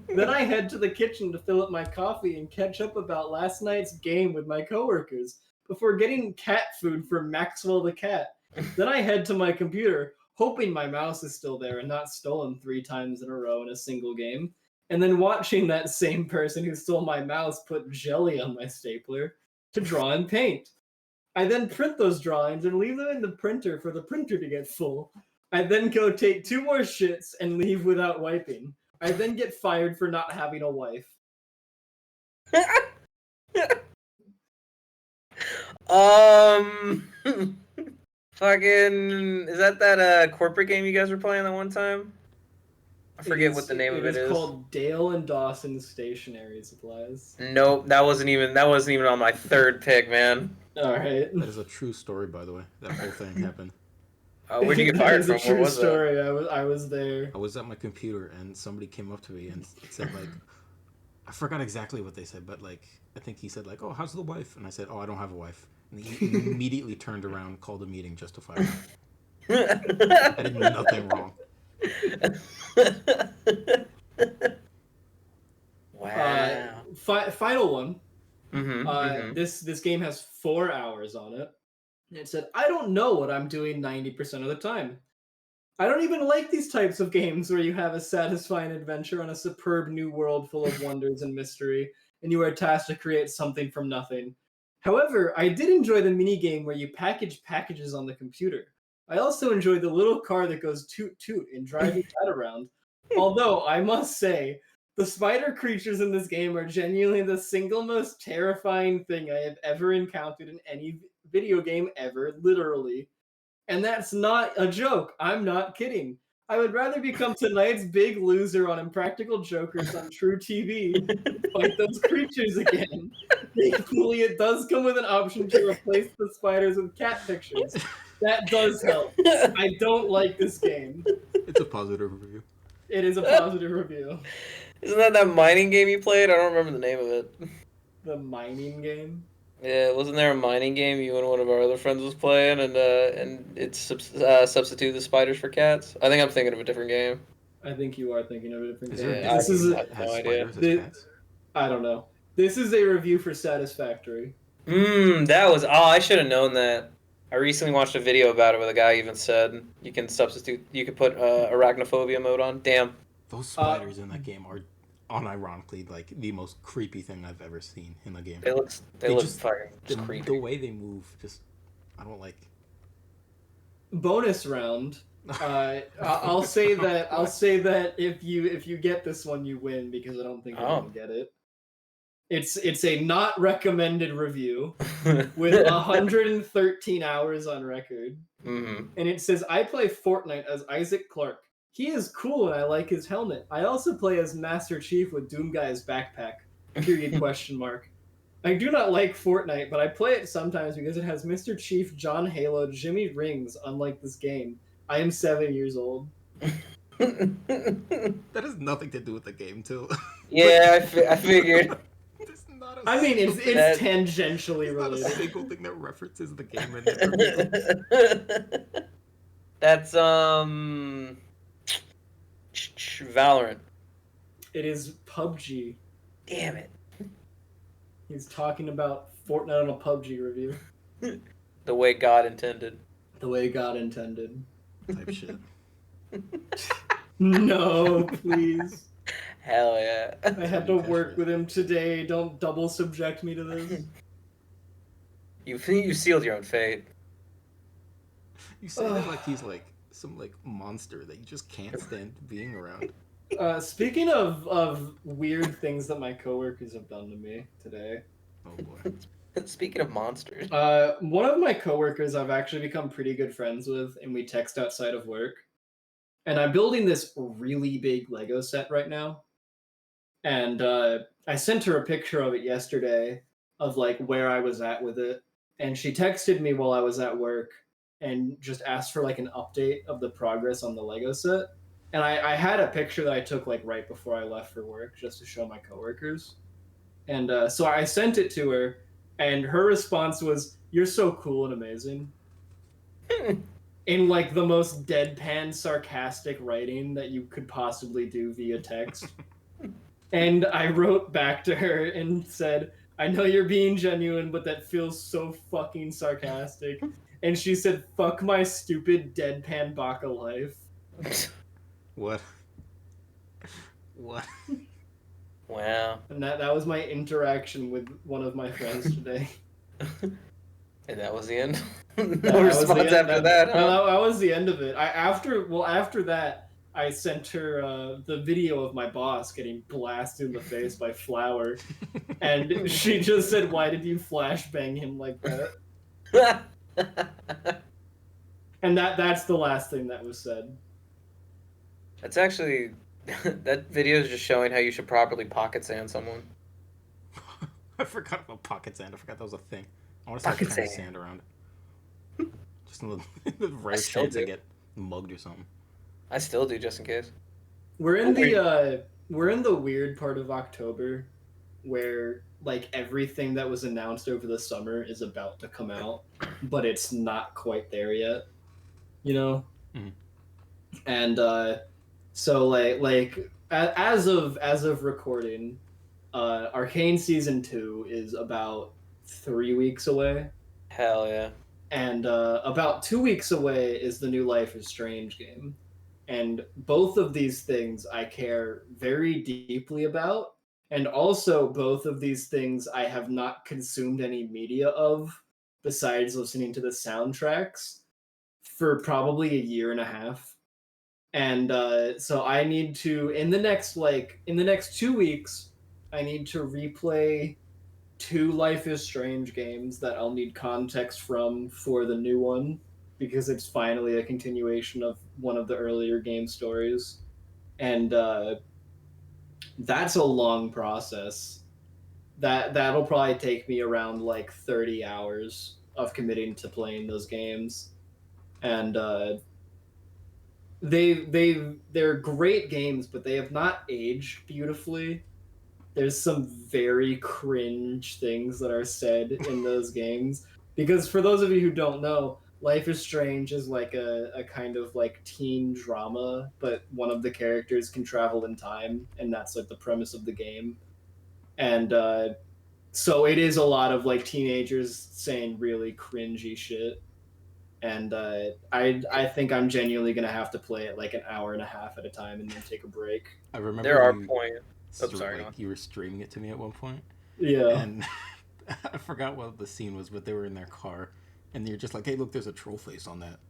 Then I head to the kitchen to fill up my coffee and catch up about last night's game with my coworkers before getting cat food from Maxwell the cat. Then I head to my computer, hoping my mouse is still there and not stolen 3 times in a row in a single game, and then watching that same person who stole my mouse put jelly on my stapler to draw and paint. I then print those drawings and leave them in the printer for the printer to get full. I then go take 2 more shits and leave without wiping. I then get fired for not having a wife. Fucking, is that corporate game you guys were playing that one time? I forget what the name of it is. It's called Dale and Dawson Stationery Supplies. Nope, that wasn't even on my 3rd pick, man. All right. That is a true story, by the way. That whole thing happened. Where'd you get fired from? That is a true story. I was there. I was at my computer and somebody came up to me and said like, I forgot exactly what they said, but like I think he said like, "Oh, how's the wife?" And I said, "Oh, I don't have a wife." And he immediately turned around, called a meeting just to fire me. I did nothing wrong. Wow. Final one. Mm-hmm, This game has 4 hours on it. And it said, I don't know what I'm doing 90% of the time. I don't even like these types of games where you have a satisfying adventure on a superb new world full of wonders and mystery, and you are tasked to create something from nothing. However, I did enjoy the minigame where you package packages on the computer. I also enjoyed the little car that goes toot toot and drives your dad around. Although, I must say, the spider creatures in this game are genuinely the single most terrifying thing I have ever encountered in any video game ever, literally. And that's not a joke. I'm not kidding. I would rather become tonight's big loser on Impractical Jokers on True TV than fight those creatures again. Thankfully, it does come with an option to replace the spiders with cat pictures. That does help. I don't like this game. It's a positive review. It is a positive review. Isn't that mining game you played? I don't remember the name of it. The mining game? Yeah, wasn't there a mining game you and one of our other friends was playing, and it substituted the spiders for cats? I think I'm thinking of a different game. I think you are thinking of a different Is game. there Yeah, This is I have no idea. I don't know. This is a review for Satisfactory. I should have known that. I recently watched a video about it where the guy even said you can put arachnophobia mode on. Damn. Those spiders in that game are unironically like the most creepy thing I've ever seen in a game. They look fucking creepy. The way they move, just I don't like. Bonus round. I'll say that if you get this one, you win because I don't think you're gonna get it. It's a not recommended review with 113 hours on record, and it says I play Fortnite as Isaac Clarke. He is cool and I like his helmet. I also play as Master Chief with Doomguy's backpack. Period question mark. I do not like Fortnite, but I play it sometimes because it has Mr. Chief, John Halo, Jimmy Rings, unlike this game. I am 7 years old. That has nothing to do with the game, too. Yeah, I figured. There's not a I mean, single it's thing- That- tangentially there's not a related. single thing that references the game in it review. That's Valorant. It is PUBG. Damn it. He's talking about Fortnite on a PUBG review. The way God intended. The way God intended. Type shit. No, please. Hell yeah. I had to Cash work it. with him today. Don't double subject me to this. You sealed your own fate. You say that like he's like some like monster that you just can't stand being around. Speaking of weird things that my coworkers have done to me today, Oh boy. Speaking of monsters. one of my coworkers I've actually become pretty good friends with, and we text outside of work. And I'm building this really big Lego set right now. And I sent her a picture of it yesterday of like where I was at with it. And she texted me while I was at work and just asked for like an update of the progress on the Lego set. And I had a picture that I took like right before I left for work just to show my coworkers. And so I sent it to her, and her response was, "You're so cool and amazing." In like the most deadpan, sarcastic writing that you could possibly do via text. And I wrote back to her and said, "I know you're being genuine, but that feels so fucking sarcastic." And she said, "Fuck my stupid deadpan baka life." What? What? Wow. And that was my interaction with one of my friends today. And that was the end. No That was the response end. after that, huh? No, that was the end of it. After that, I sent her the video of my boss getting blasted in the face by Flower, and she just said, "Why did you flashbang him like that?" And that's the last thing that was said. That's actually that video is just showing how you should properly pocket sand someone. I forgot about pocket sand. I forgot that was a thing. I want to start Pocket carrying sand. sand around. Just in the rare still chance I do. get mugged or something. I still do, just in case. We're in the weird part of October where like everything that was announced over the summer is about to come out, but it's not quite there yet. You know? Mhm. And so as of recording, Arcane season 2 is about 3 weeks away, Hell yeah. and about 2 weeks away is the new Life is Strange game. And both of these things I care very deeply about, and also both of these things I have not consumed any media of besides listening to the soundtracks for probably a year and a half. And so I need to in the next 2 weeks I need to replay 2 Life is Strange games that I'll need context from for the new one, because it's finally a continuation of one of the earlier game stories. And that's a long process. That'll probably take me around like 30 hours of committing to playing those games. And they're great games, but they have not aged beautifully. There's some very cringe things that are said in those games. Because for those of you who don't know, Life is Strange is like a kind of like teen drama, but one of the characters can travel in time, and that's like the premise of the game. And so it is a lot of like teenagers saying really cringy shit. And I think I'm genuinely gonna have to play it like an hour and a half at a time and then take a break. I remember There are you, points. Oh, sorry, like no. you were streaming it to me at one point, Yeah. and I forgot what the scene was, but they were in their car, and you're just like, "Hey, look, there's a troll face on that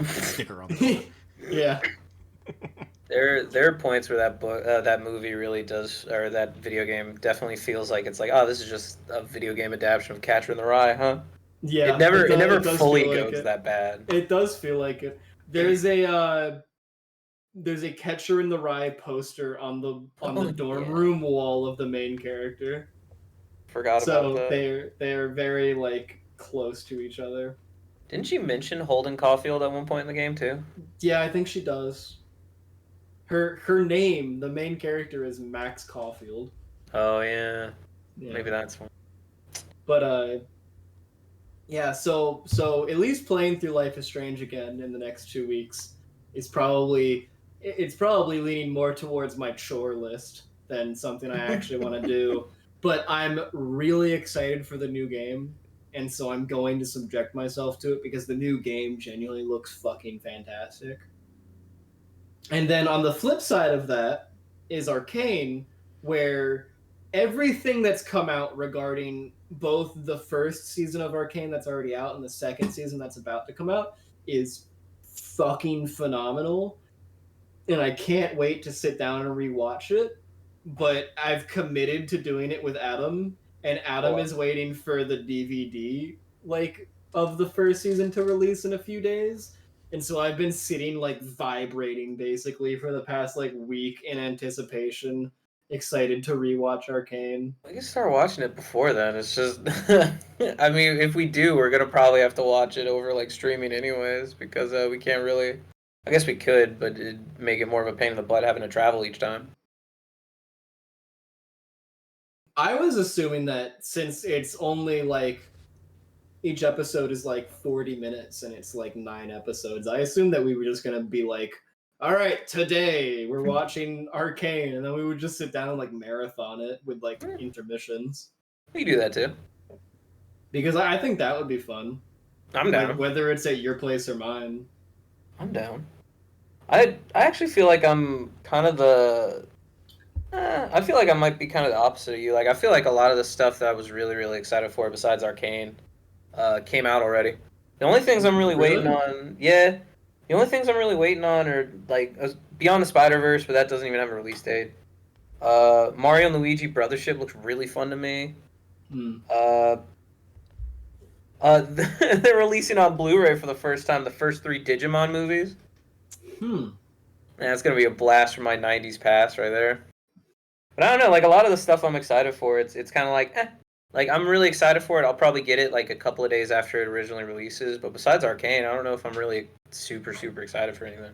sticker on the car." Yeah. There are points where that movie really does, or that video game definitely feels like it's like, oh, this is just a video game adaptation of Catcher in the Rye, huh? Yeah. It never does fully feel like goes it. that bad. It does feel like it. There's a Catcher in the Rye poster on the dorm yeah. room wall of the main character. Forgot about So that. they're very like close to each other. Didn't you mention Holden Caulfield at one point in the game too? Yeah, I think she does. her name, the main character, is Max Caulfield. Oh yeah. Yeah. Maybe that's one. But yeah. So at least playing through Life is Strange again in the next 2 weeks is probably leaning more towards my chore list than something I actually want to do. But I'm really excited for the new game, and so I'm going to subject myself to it because the new game genuinely looks fucking fantastic. And then on the flip side of that is Arcane, where everything that's come out regarding both the first season of Arcane that's already out and the second season that's about to come out is fucking phenomenal. And I can't wait to sit down and rewatch it. But I've committed to doing it with Adam, and Adam is waiting for the DVD of the first season to release in a few days. And so I've been sitting vibrating basically for the past week in anticipation, excited to rewatch Arcane. We can start watching it before then. It's just, I mean, if we do, we're gonna probably have to watch it over streaming anyways because we can't really. I guess we could, but it'd make it more of a pain in the butt having to travel each time. I was assuming that since it's only each episode is 40 minutes and it's 9 episodes, I assumed that we were just gonna be all right, today we're watching Arcane, and then we would just sit down and marathon it with intermissions. We can do that too. Because I think that would be fun. I'm down. Whether it's at your place or mine. I'm down. I actually feel like I'm kind of the. I feel like I might be kind of the opposite of you. I feel like a lot of the stuff that I was really, really excited for, besides Arcane, came out already. The only things I'm really waiting on, the only things I'm really waiting on are Beyond the Spider-Verse, but that doesn't even have a release date. Mario and Luigi Brothership looks really fun to me. They're releasing on Blu-ray for the first time the first 3 Digimon movies. That's gonna be a blast from my '90s past right there. But I don't know, a lot of the stuff I'm excited for, it's kind of I'm really excited for it. I'll probably get it a couple of days after it originally releases. But besides Arcane, I don't know if I'm really super, super excited for anything.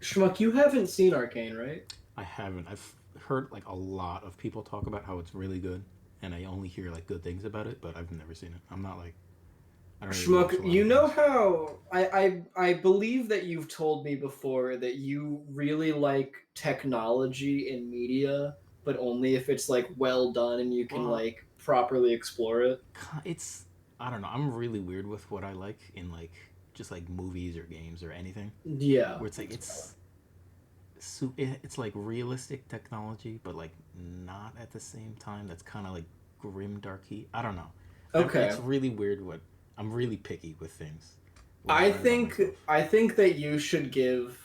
Schmuck, you haven't seen Arcane, right? I haven't. I've heard a lot of people talk about how it's really good, and I only hear good things about it, but I've never seen it. I'm not I don't really Schmuck, you know how I believe that you've told me before that you really like technology in media, but only if it's well done and you can properly explore it. It's I don't know. I'm really weird with what I like in just movies or games or anything. Yeah. Where it's realistic technology, but not at the same time. That's kind of grim darky. I don't know. Okay. It's really weird. I'm really picky with things. I think that you should give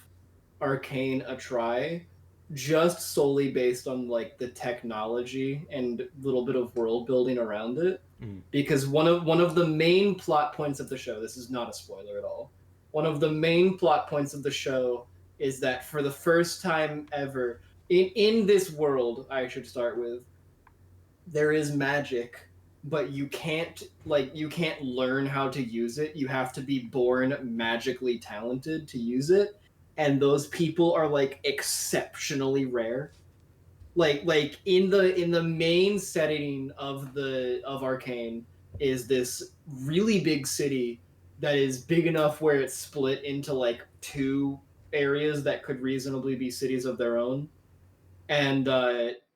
Arcane a try, just solely based on the technology and a little bit of world building around it. Because one of the main plot points of the show, this is not a spoiler at all. One of the main plot points of the show is that for the first time ever in this world, I should start with, there is magic, but you can't learn how to use it. You have to be born magically talented to use it, and those people are exceptionally rare. In the main setting of Arcane is this really big city that is big enough where it's split into 2 areas that could reasonably be cities of their own. And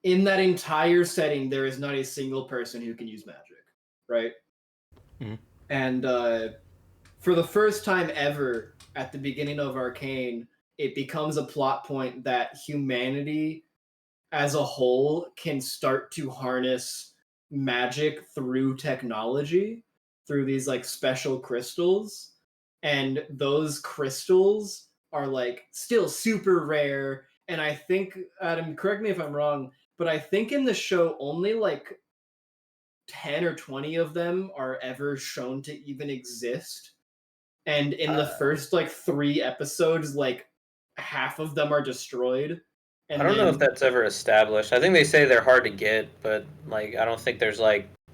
in that entire setting, there is not a single person who can use magic, right? And for the first time ever, at the beginning of Arcane, it becomes a plot point that humanity as a whole can start to harness magic through technology, through these special crystals. And those crystals are still super rare. And I think, Adam, correct me if I'm wrong, but I think in the show only 10 or 20 of them are ever shown to even exist. And in the first 3 episodes, half of them are destroyed. And I don't know if that's ever established. I think they say they're hard to get, but I don't think there's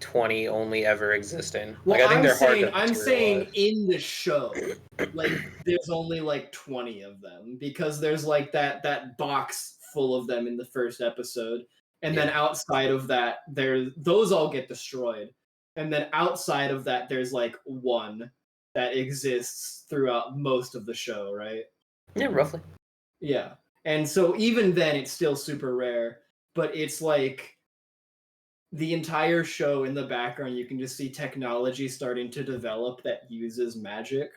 20 only ever existing. Well, Like I think they're I'm hard to saying materialize. in the show, like there's only like 20 of them because there's like that box full of them in the first episode, and then Yeah. outside of that, there's those all get destroyed, and then outside of that, there's like one that exists throughout most of the show, right? Yeah, roughly. Yeah, and so even then, it's still super rare, but it's like the entire show in the background you can just see technology starting to develop that uses magic.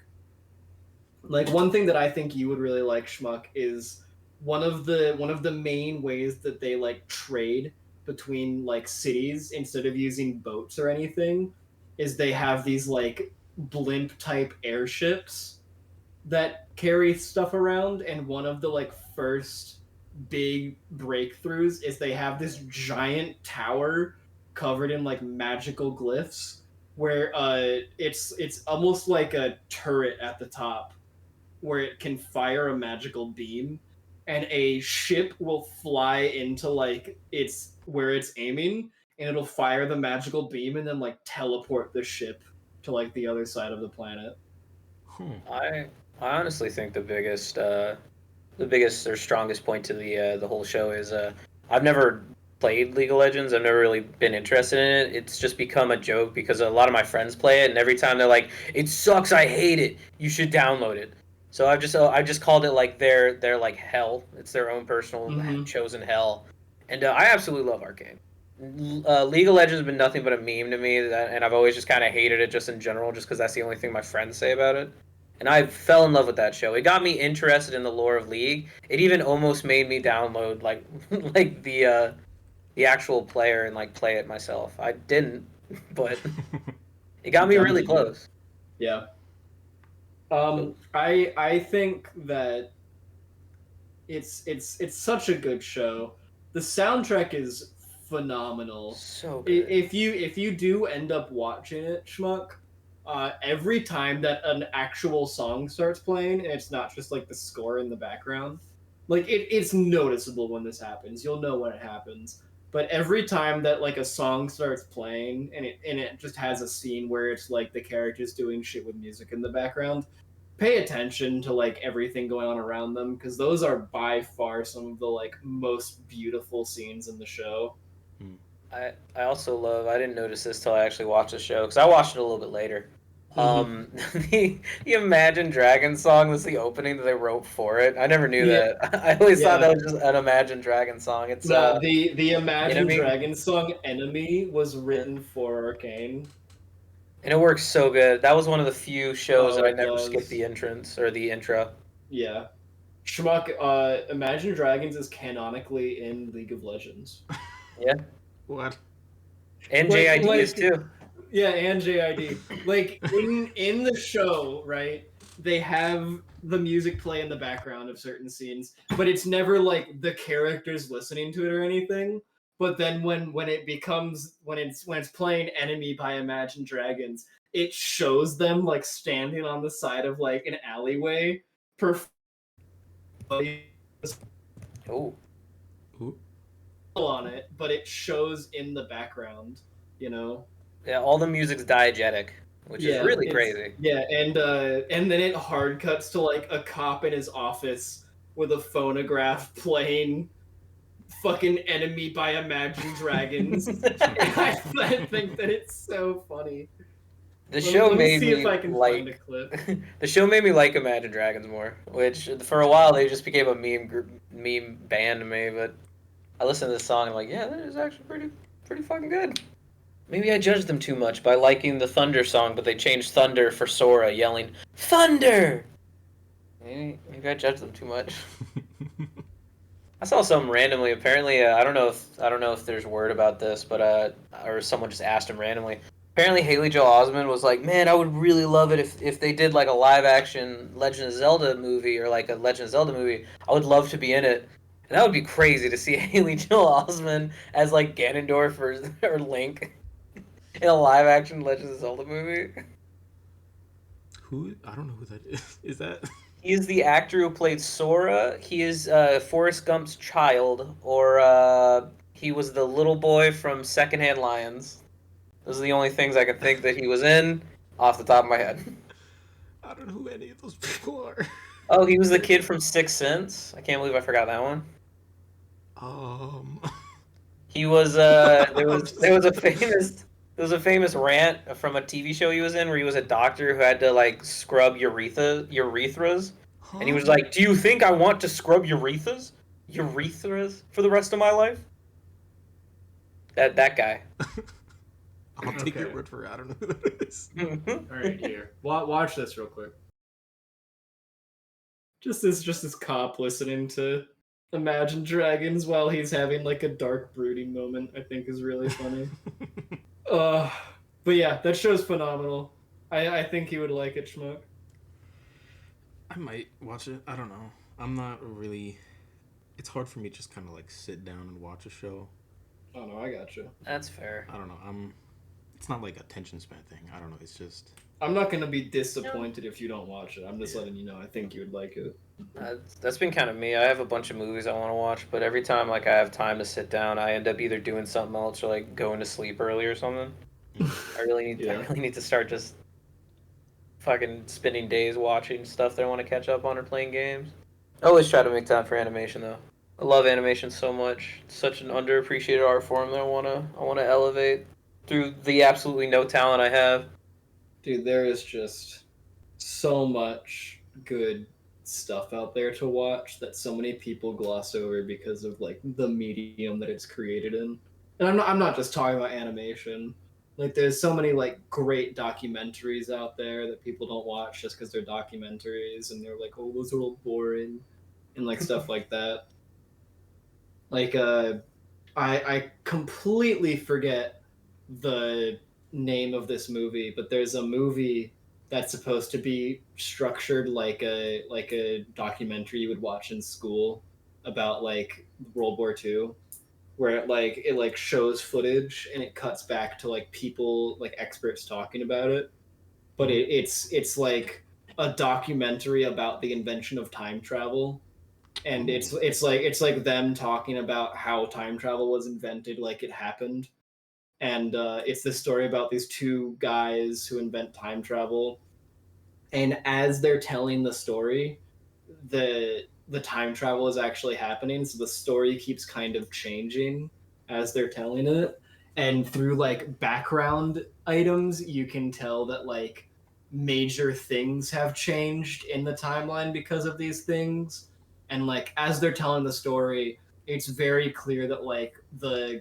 Like one thing that I think you would really like, Schmuck, is one of the main ways that they like trade between like cities instead of using boats or anything is they have these like blimp type airships that carry stuff around, and one of the like first big breakthroughs is they have this giant tower covered in like magical glyphs where it's almost like a turret at the top where it can fire a magical beam, and a ship will fly into like it's where it's aiming, and it'll fire the magical beam and then like teleport the ship to like the other side of the planet. I I honestly think the biggest or strongest point to the whole show is I've never played League of Legends. I've never really been interested in it. It's just become a joke because a lot of my friends play it, and every time they're like, "It sucks. I hate it. You should download it." So I've just called it like their like hell. It's their own personal Mm-hmm. chosen hell, and I absolutely love Arcane. League of Legends has been nothing but a meme to me, and I've always just kind of hated it just in general, just because that's the only thing my friends say about it. And I fell in love with that show. It got me interested in the lore of League. It even almost made me download like like the actual player and like play it myself. I didn't, but it got me Done really to you. close. Yeah. I think that it's such a good show. The soundtrack is phenomenal. So I- good. If you do end up watching it, Schmuck, every time that an actual song starts playing, and it's not just like the score in the background, like it's noticeable when this happens. You'll know when it happens. But every time that like a song starts playing, and it just has a scene where it's like the characters doing shit with music in the background, pay attention to like everything going on around them because those are by far some of the like most beautiful scenes in the show. I also love. I didn't notice this till I actually watched the show because I watched it a little bit later. Mhm. The Imagine Dragons song was the opening that they wrote for it. I never knew Yeah, that. I always thought yeah. that was just an Imagine Dragons song. It's No, the Imagine Enemy, Dragons song "Enemy" was written for Arcane. and it works so good. That was one of the few shows Oh, that I it never skipped does. the entrance or the intro. Yeah, Schmuck. Imagine Dragons is canonically in League of Legends. Yeah, What? and Like, JID is like too. Yeah, and JID. Like in the show, right? They have the music play in the background of certain scenes, but it's never like the characters listening to it or anything. But then when it becomes when it's playing Enemy by Imagine Dragons, it shows them like standing on the side of like an alleyway performing Oh, Who? on it, but it shows in the background, you know? yeah. All the music's diegetic, which is Yeah, really it's crazy. yeah, and then it hard cuts to like a cop in his office with a phonograph playing fucking Enemy by Imagine Dragons. I think that it's so funny. The Let me, show let me made see if me I can find a like clip. the show made me like Imagine Dragons more, which for a while they just became a meme band to me. But I listened to this song and I'm like, yeah, that is actually pretty fucking good. Maybe I judged them too much by liking the Thunder song, but they changed Thunder for Sora yelling Thunder. Maybe I judged them too much. I saw something randomly. Apparently, I don't know if there's word about this, but or someone just asked him randomly. Apparently, Haley Joel Osment was like, "Man, I would really love it if they did like a live action Legend of Zelda movie or like a Legend of Zelda movie. I would love to be in it." And that would be crazy to see Haley Joel Osment as like Ganondorf or Link in a live action Legend of Zelda movie. Who? I don't know who that is. Is that? He is the actor who played Sora. He is Forrest Gump's child, or he was the little boy from Secondhand Lions. Those are the only things I can think that he was in off the top of my head. I don't know who any of those people are. Oh, he was the kid from Sixth Sense. I can't believe I forgot that one. Um, He was there I'm was just there was a famous rant from a TV show he was in where he was a doctor who had to like scrub urethras, and he huh? was like, "Do you think I want to scrub urethras for the rest of my life?" That guy. I'll take your Okay. word for it. I don't know who that is. All right, here. Watch this real quick. Just this cop listening to Imagine Dragons while he's having like a dark brooding moment, I think is really funny. Uh but yeah, that show's phenomenal. I think he would like it, Schmuck. I might watch it. I don't know. I'm not really. It's hard for me to just kind of like sit down and watch a show. Oh no, I got you. That's fair. I don't know. It's not like attention span thing. I don't know. It's just. I'm not gonna be disappointed if you don't watch it. I'm just letting you know I think you would like it. That's been kind of me. I have a bunch of movies I want to watch, but every time like I have time to sit down, I end up either doing something else or like going to sleep early or something. I really Yeah. need to start just fucking spending days watching stuff that I want to catch up on or playing games. I always try to make time for animation though. I love animation so much. It's such an underappreciated art form that I wanna elevate through the absolutely no talent I have. Dude, there is just so much good stuff out there to watch that so many people gloss over because of like the medium that it's created in. And I'm not just talking about animation. Like there's so many like great documentaries out there that people don't watch just because they're documentaries and they're like, oh, those are all boring and like stuff like that. Like I completely forget the name of this movie, but there's a movie that's supposed to be structured like a documentary you would watch in school about like World War II, where it shows footage and it cuts back to like people like experts talking about it, but it's like a documentary about the invention of time travel, and Ooh. it's like them talking about how time travel was invented, like it happened, and it's this story about these two guys who invent time travel, and as they're telling the story, the time travel is actually happening, so the story keeps kind of changing as they're telling it, and through like background items you can tell that like major things have changed in the timeline because of these things, and like as they're telling the story it's very clear that like the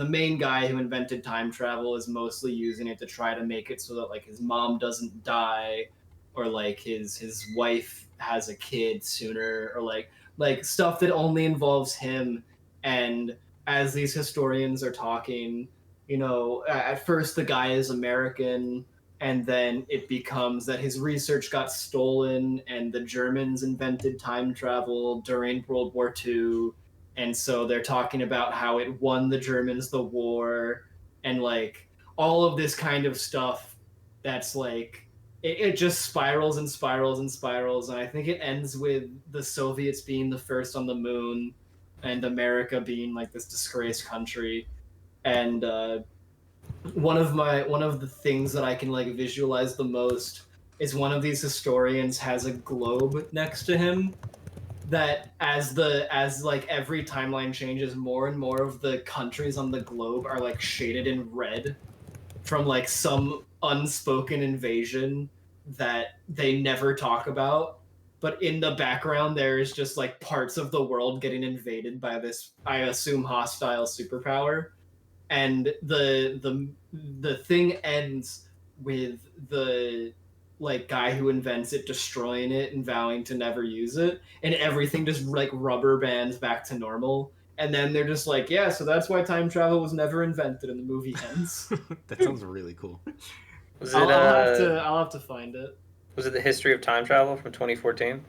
main guy who invented time travel is mostly using it to try to make it so that like his mom doesn't die, or like his wife has a kid sooner, or like stuff that only involves him. And as these historians are talking, at first the guy is American, and then it becomes that his research got stolen and the Germans invented time travel during World War II, and so they're talking about how it won the Germans the war, and like all of this kind of stuff that's like it just spirals and spirals and spirals, and I think it ends with the Soviets being the first on the moon and America being like this disgraced country. And one of the things that I can like visualize the most is one of these historians has a globe next to him that as like every timeline changes, more and more of the countries on the globe are like shaded in red from like some unspoken invasion that they never talk about. But in the background, there is just like parts of the world getting invaded by this, I assume, hostile superpower. And the thing ends with the like guy who invents it destroying it and vowing to never use it, and everything just like rubber bands back to normal. And then they're just like, yeah, so that's why time travel was never invented, and the movie ends. That sounds really cool. Was it I'll have to find it. was it The History of Time Travel from 2014?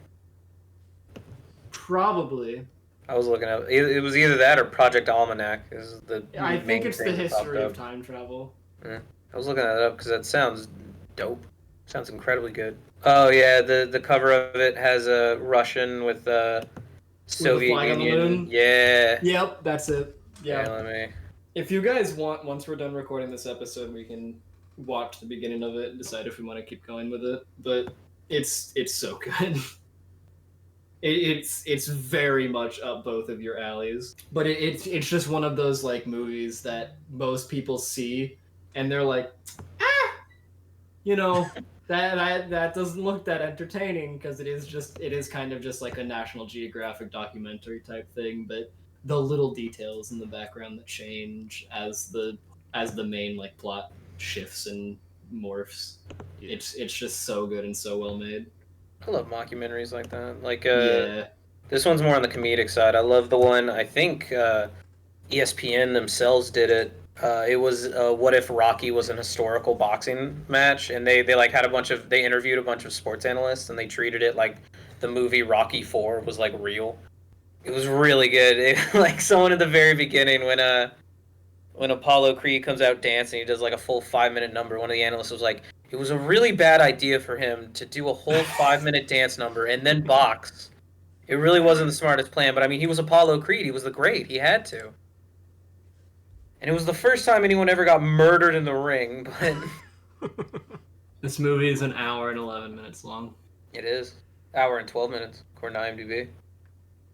Probably. I was looking at it. Was either that or Project Almanac is the I think main it's thing the that popped history of up. time travel. I was looking that up because that sounds dope. Sounds incredibly good. Oh yeah, the cover of it has a Russian with With the Soviet flag on the Union. moon. Yeah. Yep, that's it. Yeah. Yeah. Let me. If you guys want, once we're done recording this episode, we can watch the beginning of it and decide if we want to keep going with it. But it's so good. It's very much up both of your alleys. But it's just one of those like movies that most people see and they're like, ah, you know, that doesn't look that entertaining because it is kind of just like a National Geographic documentary type thing, but the little details in the background that change as the main like plot shifts and morphs. Yeah. It's just so good and so well made. I love mockumentaries like that. Like, Yeah. this one's more on the comedic side. I love the one, I think ESPN themselves did it. It was what if Rocky was an historical boxing match, and they like had they interviewed a bunch of sports analysts, and they treated it like the movie Rocky 4 was like real. It was really good. Like someone at the very beginning when Apollo Creed comes out dancing, he does like a full 5-minute number. One of the analysts was like, it was a really bad idea for him to do a whole 5-minute dance number and then box. It really wasn't the smartest plan, but I mean, he was Apollo Creed. He was the great. He had to. And it was the first time anyone ever got murdered in the ring, but This movie is an hour and 11 minutes long. it is. Hour and 12 minutes, according to IMDb.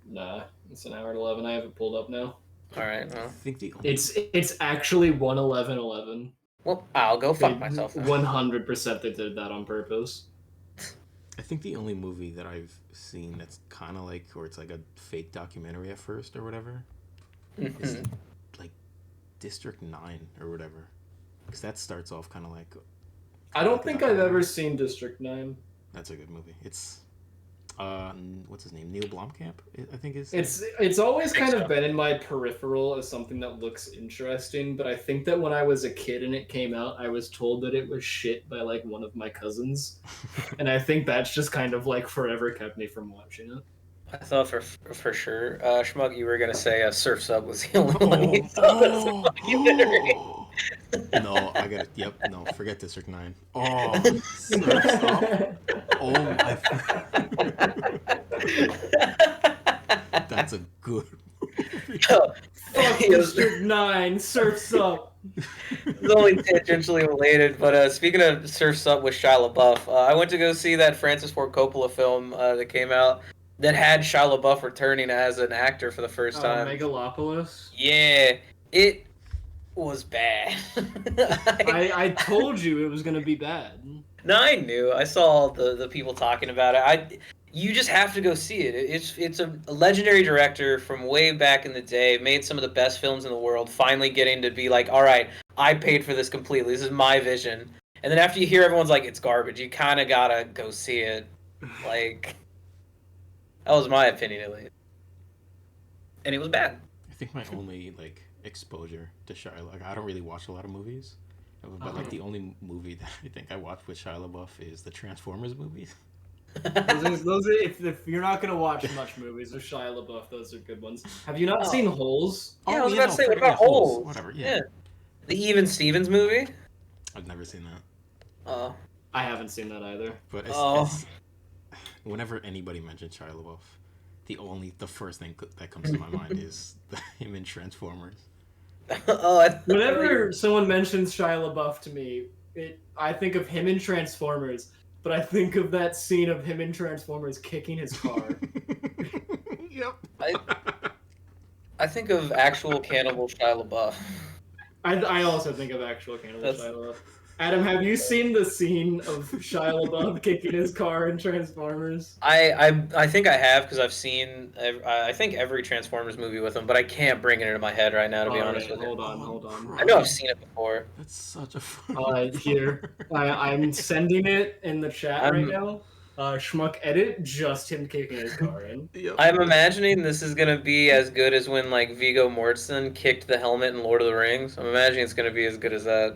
Nah, it's an hour and 11. I have it pulled up now. All right, I well. think the only... It's actually 1:11:11. Well, I'll go fuck myself now. 100% they did that on purpose. I think the only movie that I've seen that's kind of like, or it's like a fake documentary at first or whatever, is like District 9 or whatever. Because that starts off kind of like... I don't think I've ever seen District 9. That's a good movie. It's... what's his name? Neil Blomkamp, I think is. It's always kind of been in my peripheral as something that looks interesting, but I think that when I was a kid and it came out, I was told that it was shit by like one of my cousins, and I think that's just kind of like forever kept me from watching it. I thought for sure, Schmuck, you were gonna say Surf's Up was the only one you saw this documentary. No, I got it. Yep, no, forget District 9. Oh, Surf's Up. Oh my. That's a good movie. Fuck District 9, Surf's Up. It's only tangentially related, but speaking of Surf's Up with Shia LaBeouf, I went to go see that Francis Ford Coppola film that came out that had Shia LaBeouf returning as an actor for the first time. Megalopolis? Yeah, it was bad. I told you it was going to be bad. No, I knew. I saw the people talking about it. You just have to go see it. It's a legendary director from way back in the day, made some of the best films in the world, finally getting to be like, all right, I paid for this completely. This is my vision. And then after you hear everyone's like, it's garbage, you kind of gotta go see it. Like, that was my opinion at least. And it was bad. I think my only like exposure to Shia, like I don't really watch a lot of movies, but like the only movie that I think I watched with Shia LaBeouf is the Transformers movies. Those are if you're not gonna watch much movies with Shia LaBeouf, those are good ones. Have you not seen Holes? Yeah, I was about to say, what about Holes? Whatever, yeah. The Even Stevens movie? I've never seen that. Oh. I haven't seen that either. But whenever anybody mentions Shia LaBeouf, the first thing that comes to my mind is him in Transformers. Whenever someone mentions Shia LaBeouf to me, I think of him in Transformers, but I think of that scene of him in Transformers kicking his car. Yep. I think of actual Cannibal Shia LaBeouf. I also think of actual Cannibal Shia LaBeouf. Adam, have you seen the scene of Shia LaBeouf kicking his car in Transformers? I think I have, because I've seen I think every Transformers movie with him, but I can't bring it into my head right now, to be honest with you. Hold on. I know I've seen it before. That's such a fun. Here, I'm sending it in the chat right now. Schmuck edit, just him kicking his car in. Yep. I'm imagining this is gonna be as good as when like Viggo Mortensen kicked the helmet in Lord of the Rings. I'm imagining it's gonna be as good as that.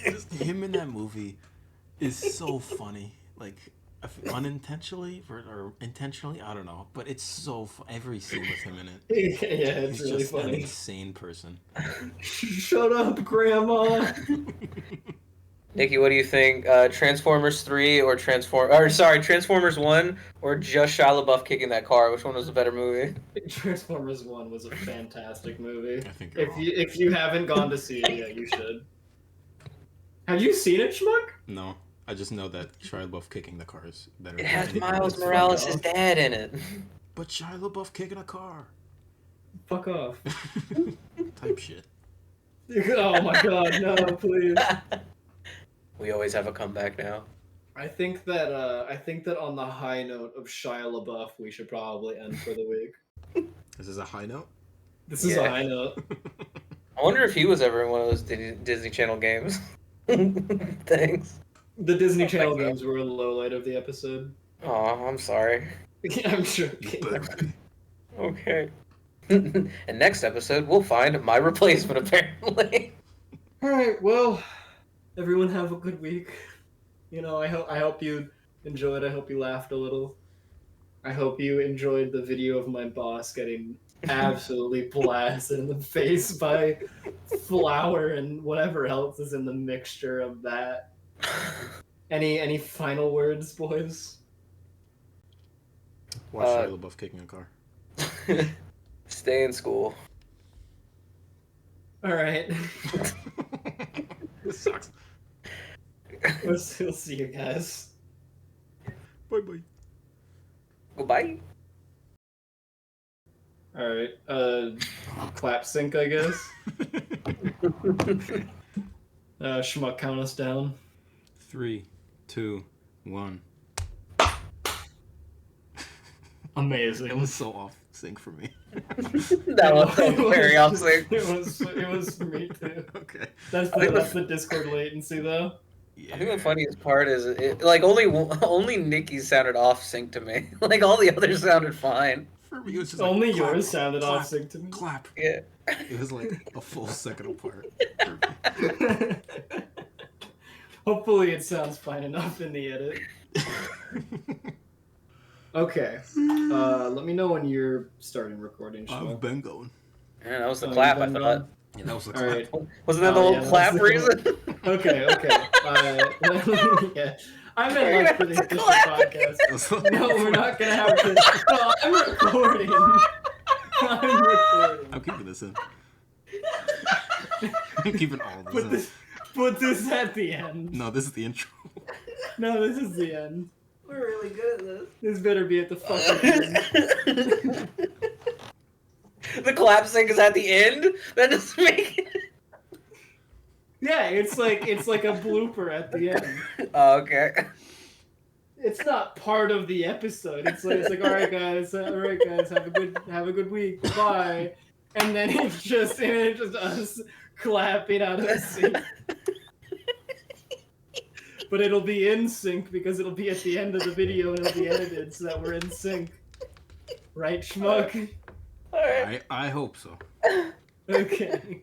Just him in that movie is so funny. Like, unintentionally or intentionally, I don't know. But it's so every scene with him in it. Yeah, it's He's really just an funny. insane person. Shut up, Grandma. Nikki, what do you think? Transformers 3 or Transformers 1 or just Shia LaBeouf kicking that car? Which one was the better movie? Transformers 1 was a fantastic movie. I think you're wrong. If you haven't gone to see it yet, you should. Have you seen it, Schmuck? No, I just know that Shia LaBeouf kicking the car is better. It than has anything Miles else. Morales' off. dad in it. But Shia LaBeouf kicking a car. Fuck off. Type shit. Oh my god, no, please. We always have a comeback now. I think that on the high note of Shia LaBeouf, we should probably end for the week. This is a high note. This is a high note. I wonder if he was ever in one of those Disney Channel games. Thanks. The Disney I Channel think so. games were a low light of the episode. Oh, I'm sorry. I'm You joking. better be. Okay. And next episode, we'll find my replacement, apparently. Alright, well, everyone have a good week. You know, I hope you enjoyed. I hope you laughed a little. I hope you enjoyed the video of my boss getting absolutely blasted in the face by flour and whatever else is in the mixture of that. Any final words, boys? Watch Shia LaBeouf kicking a car. Stay in school. Alright. This sucks. We'll see you guys. Bye bye. Goodbye. Alright, clap sync, I guess. Schmuck, count us down. 3, 2, 1. Amazing. It was so off sync for me. That was very off sync. It was for me too. Okay. That's the Discord latency Yeah. I think the funniest part is only Nikki sounded off sync to me. Like all the others sounded fine. For me, it was just Only like, clap, yours sounded clap, off sync to me. Clap. Yeah. It was like a full second apart. Hopefully it sounds fine enough in the edit. Okay. Let me know when you're starting recording, I've Schmuck. been going. Yeah, that was the Oh, clap, you've I been thought. gone? Yeah, that was the All clap. right. Wasn't that the whole yeah, clap that's the- reason? Okay. Yeah. I meant We're like for gonna the have to official clap. podcast. No, we're not gonna have to. No, I'm recording. I'm recording. I'm keeping this in. I'm keeping all of Put this this, put this at the end. in. No, this is the intro. No, this is the end. We're really good at this. This better be at the fucking end. The clap sync is at the end? That doesn't make it. Yeah, it's like a blooper at the end. Oh, okay. It's not part of the episode. It's like all right guys, have a good week, bye. And then it's just us clapping out of sync. But it'll be in sync because it'll be at the end of the video and it'll be edited so that we're in sync. Right, Schmuck? Alright. I hope so. Okay.